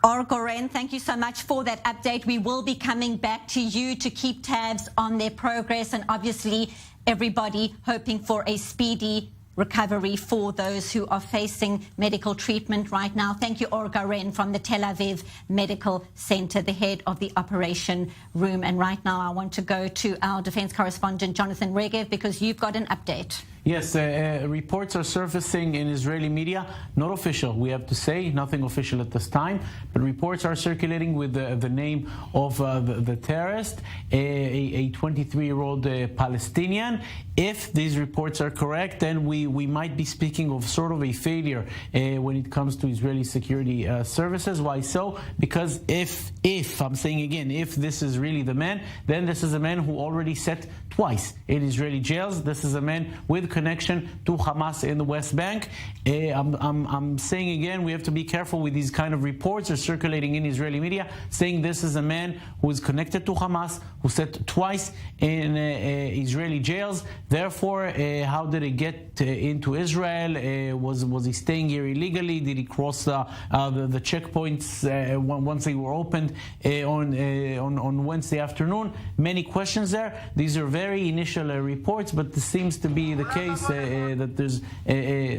Or Goren, thank you so much for that update. We will be coming back to you to keep tabs on their progress, and obviously everybody hoping for a speedy recovery for those who are facing medical treatment right now. Thank you, Or Goren, from the Tel Aviv Medical Center, the head of the operation room. And right now I want to go to our defense correspondent, Jonathan Regev, because you've got an update. Yes, reports are surfacing in Israeli media, not official, we have to say, nothing official at this time, but reports are circulating with the name of the terrorist, a 23-year-old Palestinian. If these reports are correct, then we might be speaking of sort of a failure when it comes to Israeli security services. Why so? Because if I'm saying again, if this is really the man, then this is a man who already sat twice in Israeli jails. This is a man with connection to Hamas in the West Bank. I'm saying again, we have to be careful with these kind of reports are circulating in Israeli media saying this is a man who is connected to Hamas, who sat twice in Israeli jails. Therefore, how did he get into Israel? Was he staying here illegally? Did he cross the checkpoints once they were opened on Wednesday afternoon? Many questions there. These are very initial reports, but this seems to be the case that there's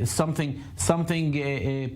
something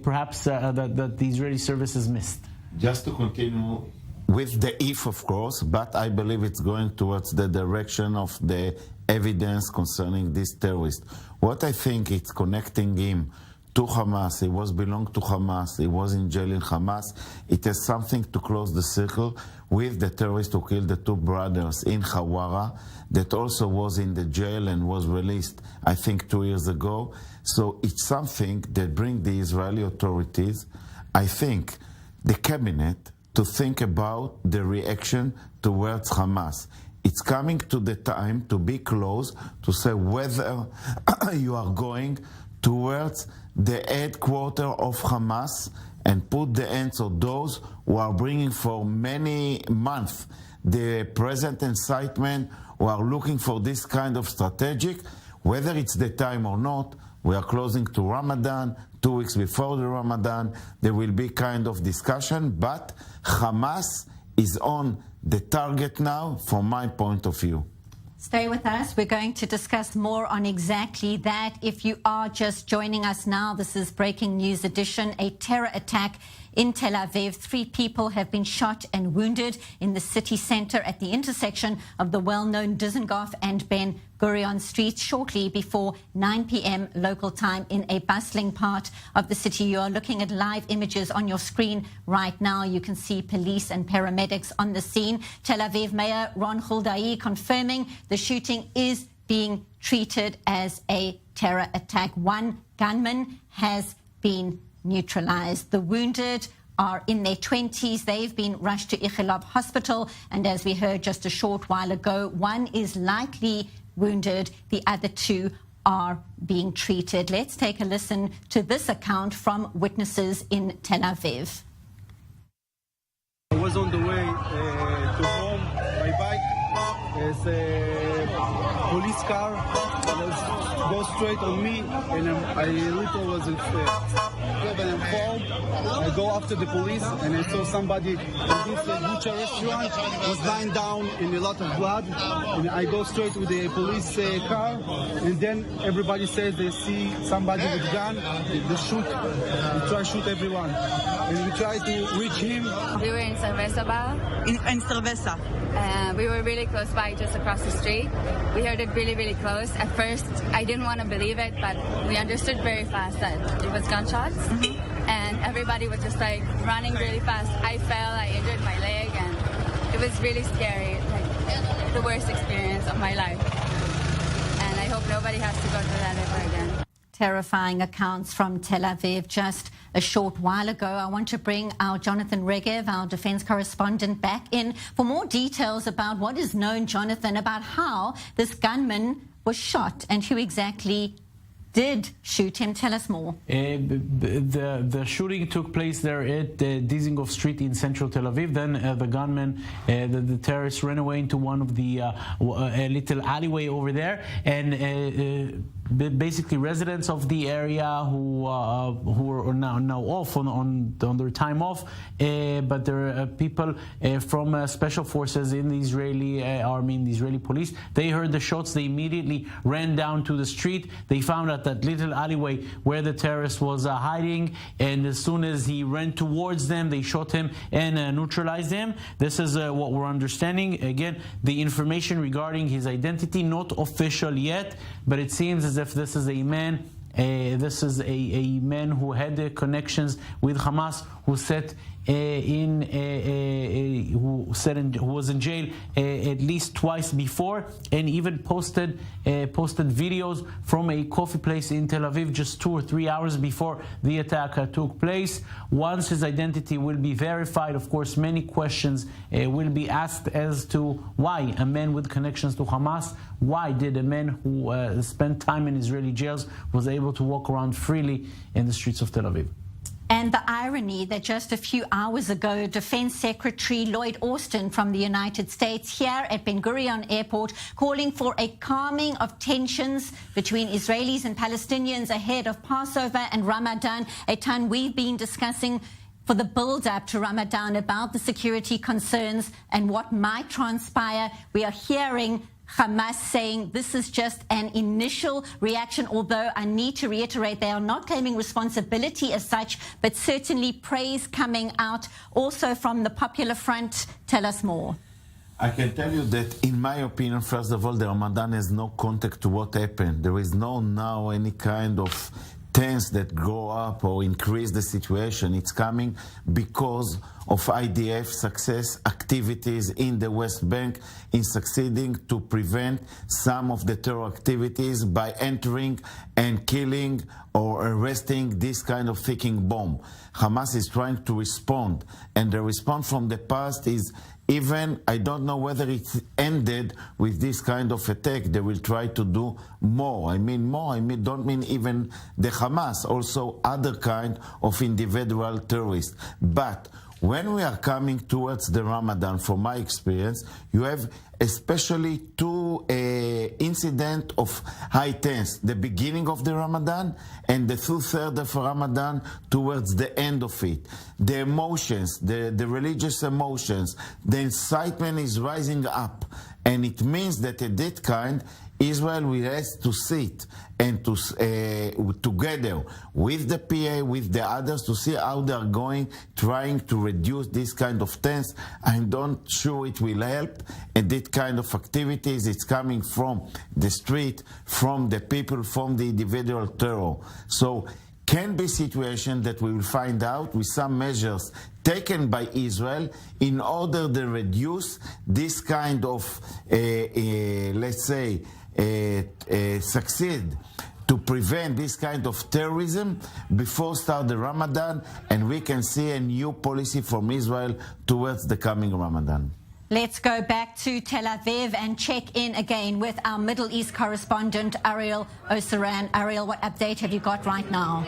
perhaps that the Israeli services missed. Just to continue with the if, of course, but I believe it's going towards the direction of the evidence concerning this terrorist. What I think it's connecting him to Hamas. He belonged to Hamas. He was in jail in Hamas. It has something to close the circle with the terrorist who killed the 2 brothers in Hawara, that also was in the jail and was released, I think, 2 years ago. So it's something that brings the Israeli authorities, I think, the cabinet, to think about the reaction towards Hamas. It's coming to the time to be close to say whether you are going towards the headquarters of Hamas and put the ends of those who are bringing for many months the present incitement, who are looking for this kind of strategic, whether it's the time or not. We are closing to Ramadan, 2 weeks before the Ramadan. There will be kind of discussion, but Hamas is on the target now from my point of view. Stay with us. We're going to discuss more on exactly that. If you are just joining us now, this is Breaking News Edition. A terror attack in Tel Aviv. 3 people have been shot and wounded in the city center at the intersection of the well-known Dizengoff and Ben Gurion Street shortly before 9 p.m. local time in a bustling part of the city. You are looking at live images on your screen right now. You can see police and paramedics on the scene. Tel Aviv Mayor Ron Huldai confirming the shooting is being treated as a terror attack. 1 gunman has been neutralized. The wounded are in their 20s. They've been rushed to Ichilov Hospital, and as we heard just a short while ago, 1 is lightly wounded. The other 2 are being treated. Let's take a listen to this account from witnesses in Tel Aviv. I was on the way to home, my bike. police car go straight on me, and I literally was in and I'm fall. I go after the police, and I saw somebody in this butcher restaurant was lying down in a lot of blood, and I go straight with the police car, and then everybody says they see somebody with gun, they shoot, they try to shoot everyone, and we try to reach him. We were in Cerveza Bar. In Cerveza. We were really close by, just across the street. We heard it really, really close. At first, I didn't want to believe it, but we understood very fast that it was gunshots. Mm-hmm. And everybody was just like running really fast. I fell, I injured my leg, and it was really scary. Like the worst experience of my life. And I hope nobody has to go through that ever again. Terrifying accounts from Tel Aviv just a short while ago. I want to bring our Jonathan Regev, our defense correspondent, back in for more details about what is known, Jonathan, about how this gunman was shot and who exactly did shoot him. Tell us more. The shooting took place there at Dizengoff Street in central Tel Aviv. Then the gunman, the terrorist, ran away into one of the little alleyway over there, and basically residents of the area who are now off on their time off, but there are people from special forces in the Israeli army, in the Israeli police. They heard the shots. They immediately ran down to the street. They found out that little alleyway where the terrorist was hiding, and as soon as he ran towards them, they shot him and neutralized him. This is what we're understanding. Again, the information regarding his identity not official yet, but it seems as if this is a man. This is a man who had connections with Hamas, who who was in jail at least twice before, and even posted videos from a coffee place in Tel Aviv just 2 or 3 hours before the attack took place. Once his identity will be verified, of course, many questions will be asked as to why a man with connections to Hamas, why did a man who spent time in Israeli jails was able to walk around freely in the streets of Tel Aviv. And the irony that just a few hours ago, Defense Secretary Lloyd Austin from the United States here at Ben Gurion Airport calling for a calming of tensions between Israelis and Palestinians ahead of Passover and Ramadan, a time we've been discussing for the build-up to Ramadan about the security concerns and what might transpire. We are hearing Hamas saying this is just an initial reaction, although I need to reiterate they are not claiming responsibility as such, but certainly praise coming out also from the Popular Front. Tell us more. I can tell you that, in my opinion, first of all, the Ramadan has no contact to what happened. There is no now any kind of tense that grow up or increase the situation. It's coming because of IDF success activities in the West Bank in succeeding to prevent some of the terror activities by entering and killing or arresting this kind of ticking bomb. Hamas is trying to respond, and the response from the past is even, I don't know whether it's ended with this kind of attack. They will try to do more. I mean don't mean even the Hamas, also other kind of individual terrorists. But when we are coming towards the Ramadan, from my experience, you have especially two incidents of high tense. The beginning of the Ramadan and the 2/3 of Ramadan towards the end of it. The emotions, the religious emotions, the incitement is rising up. And it means that at that kind, Israel will have to sit and to together with the PA, with the others, to see how they are trying to reduce this kind of tense. I'm not sure it will help. And that kind of activities, it's coming from the street, from the people, from the individual terror. So can be situation that we will find out with some measures taken by Israel in order to reduce this kind of, let's say, succeed to prevent this kind of terrorism before start the Ramadan, and we can see a new policy from Israel towards the coming Ramadan. Let's go back to Tel Aviv and check in again with our Middle East correspondent, Ariel Osaran. Ariel, what update have you got right now?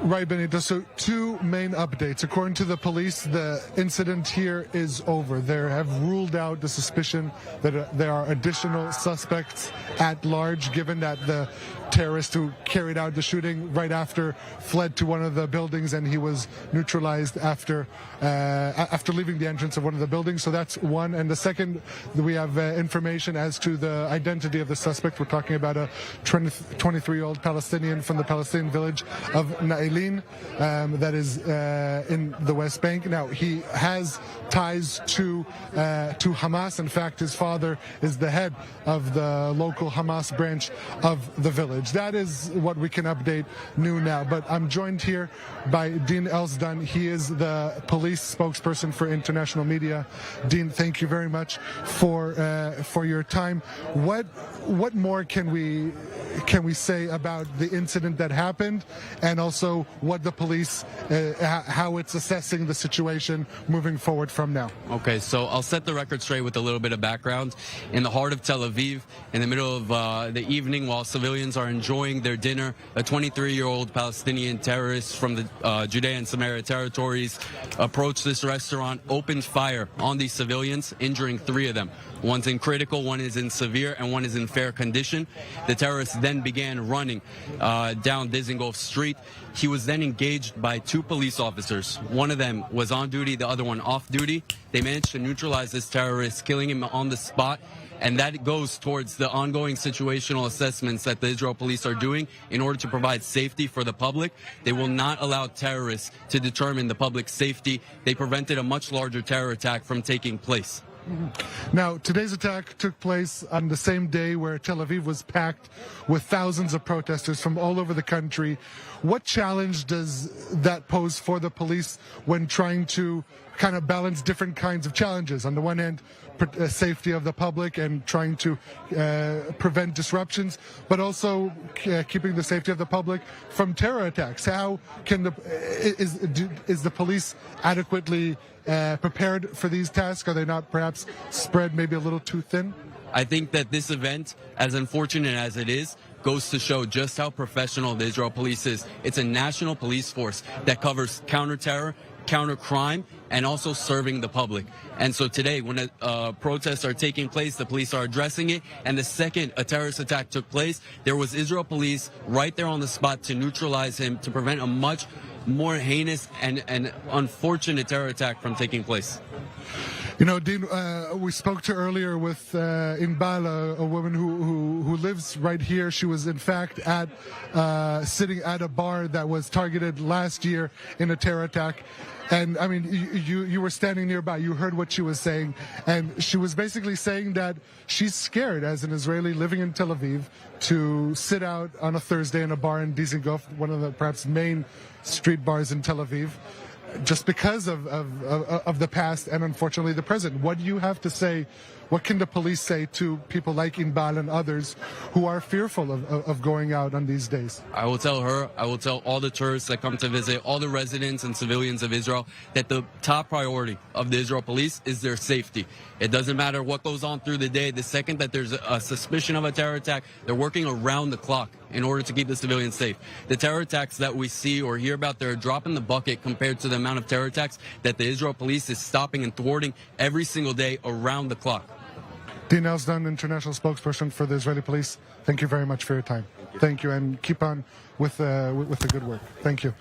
Right, Benito. So two main updates. According to the police, the incident here is over. They have ruled out the suspicion that there are additional suspects at large, given that the terrorist who carried out the shooting right after fled to one of the buildings, and he was neutralized after leaving the entrance of one of the buildings. So that's one. And the second, we have information as to the identity of the suspect. We're talking about a 23-year-old Palestinian from the Palestinian village of Nailin, that is in the West Bank. Now, he has ties to Hamas. In fact, his father is the head of the local Hamas branch of the village. That is what we can update new now. But I'm joined here by Dean Elsdan. He is the police spokesperson for international media. Dean, thank you very much for your time. What more can we say about the incident that happened, and also what the police, how it's assessing the situation moving forward from now? Okay, so I'll set the record straight with a little bit of background. In the heart of Tel Aviv, in the middle of the evening, while civilians are enjoying their dinner, a 23-year-old Palestinian terrorist from the Judea and Samaria territories approached this restaurant, opened fire on these civilians, injuring 3 of them. One's in critical, one is in severe, and one is in fair condition. The terrorist then began running down Dizengoff Street. He was then engaged by 2 police officers. One of them was on duty, the other one off duty. They managed to neutralize this terrorist, killing him on the spot. And that goes towards the ongoing situational assessments that the Israel police are doing in order to provide safety for the public. They will not allow terrorists to determine the public's safety. They prevented a much larger terror attack from taking place. Now, today's attack took place on the same day where Tel Aviv was packed with thousands of protesters from all over the country. What challenge does that pose for the police when trying to kind of balance different kinds of challenges? On the one hand, safety of the public and trying to prevent disruptions, but also keeping the safety of the public from terror attacks. How can is the police adequately prepared for these tasks? Are they not perhaps spread maybe a little too thin? I think that this event, as unfortunate as it is, goes to show just how professional the Israel police is. It's a national police force that covers counter-terror, counter-crime, and also serving the public. And so today, when protests are taking place, the police are addressing it. And the second a terrorist attack took place, there was Israel police right there on the spot to neutralize him, to prevent a much more heinous and unfortunate terror attack from taking place. You know, Dean, we spoke to earlier with Inbal, a woman who lives right here. She was in fact sitting at a bar that was targeted last year in a terror attack. And I mean, you were standing nearby. You heard what she was saying, and she was basically saying that she's scared, as an Israeli living in Tel Aviv, to sit out on a Thursday in a bar in Dizengoff, one of the perhaps main street bars in Tel Aviv, just because of the past and unfortunately the present. What do you have to say? What can the police say to people like Inbal and others who are fearful of going out on these days? I will tell her, I will tell all the tourists that come to visit, all the residents and civilians of Israel, that the top priority of the Israel police is their safety. It doesn't matter what goes on through the day. The second that there's a suspicion of a terror attack, they're working around the clock in order to keep the civilians safe. The terror attacks that we see or hear about, they're a drop in the bucket compared to the amount of terror attacks that the Israel police is stopping and thwarting every single day around the clock. Dean Elsdan, international spokesperson for the Israeli police, thank you very much for your time. Thank you, and keep on with the good work. Thank you.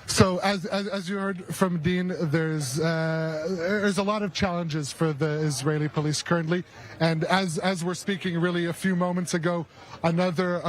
So, as you heard from Dean, there's a lot of challenges for the Israeli police currently, and as we're speaking, really a few moments ago, another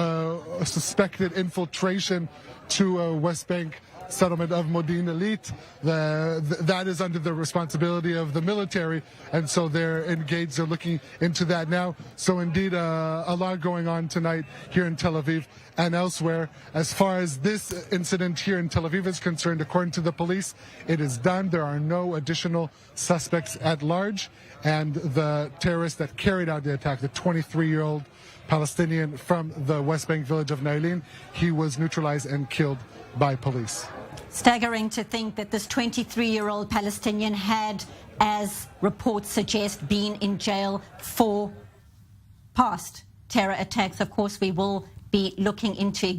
suspected infiltration to a West Bank settlement of Modi'in Elite. That is under the responsibility of the military, and so they're engaged. They're looking into that now. So indeed, a lot going on tonight here in Tel Aviv and elsewhere. As far as this incident here in Tel Aviv is concerned, according to the police, it is done. There are no additional suspects at large, and the terrorist that carried out the attack, the 23-year-old Palestinian from the West Bank village of Nailin, he was neutralized and killed by police. Staggering to think that this 23-year-old Palestinian had, as reports suggest, been in jail for past terror attacks. Of course, we will be looking into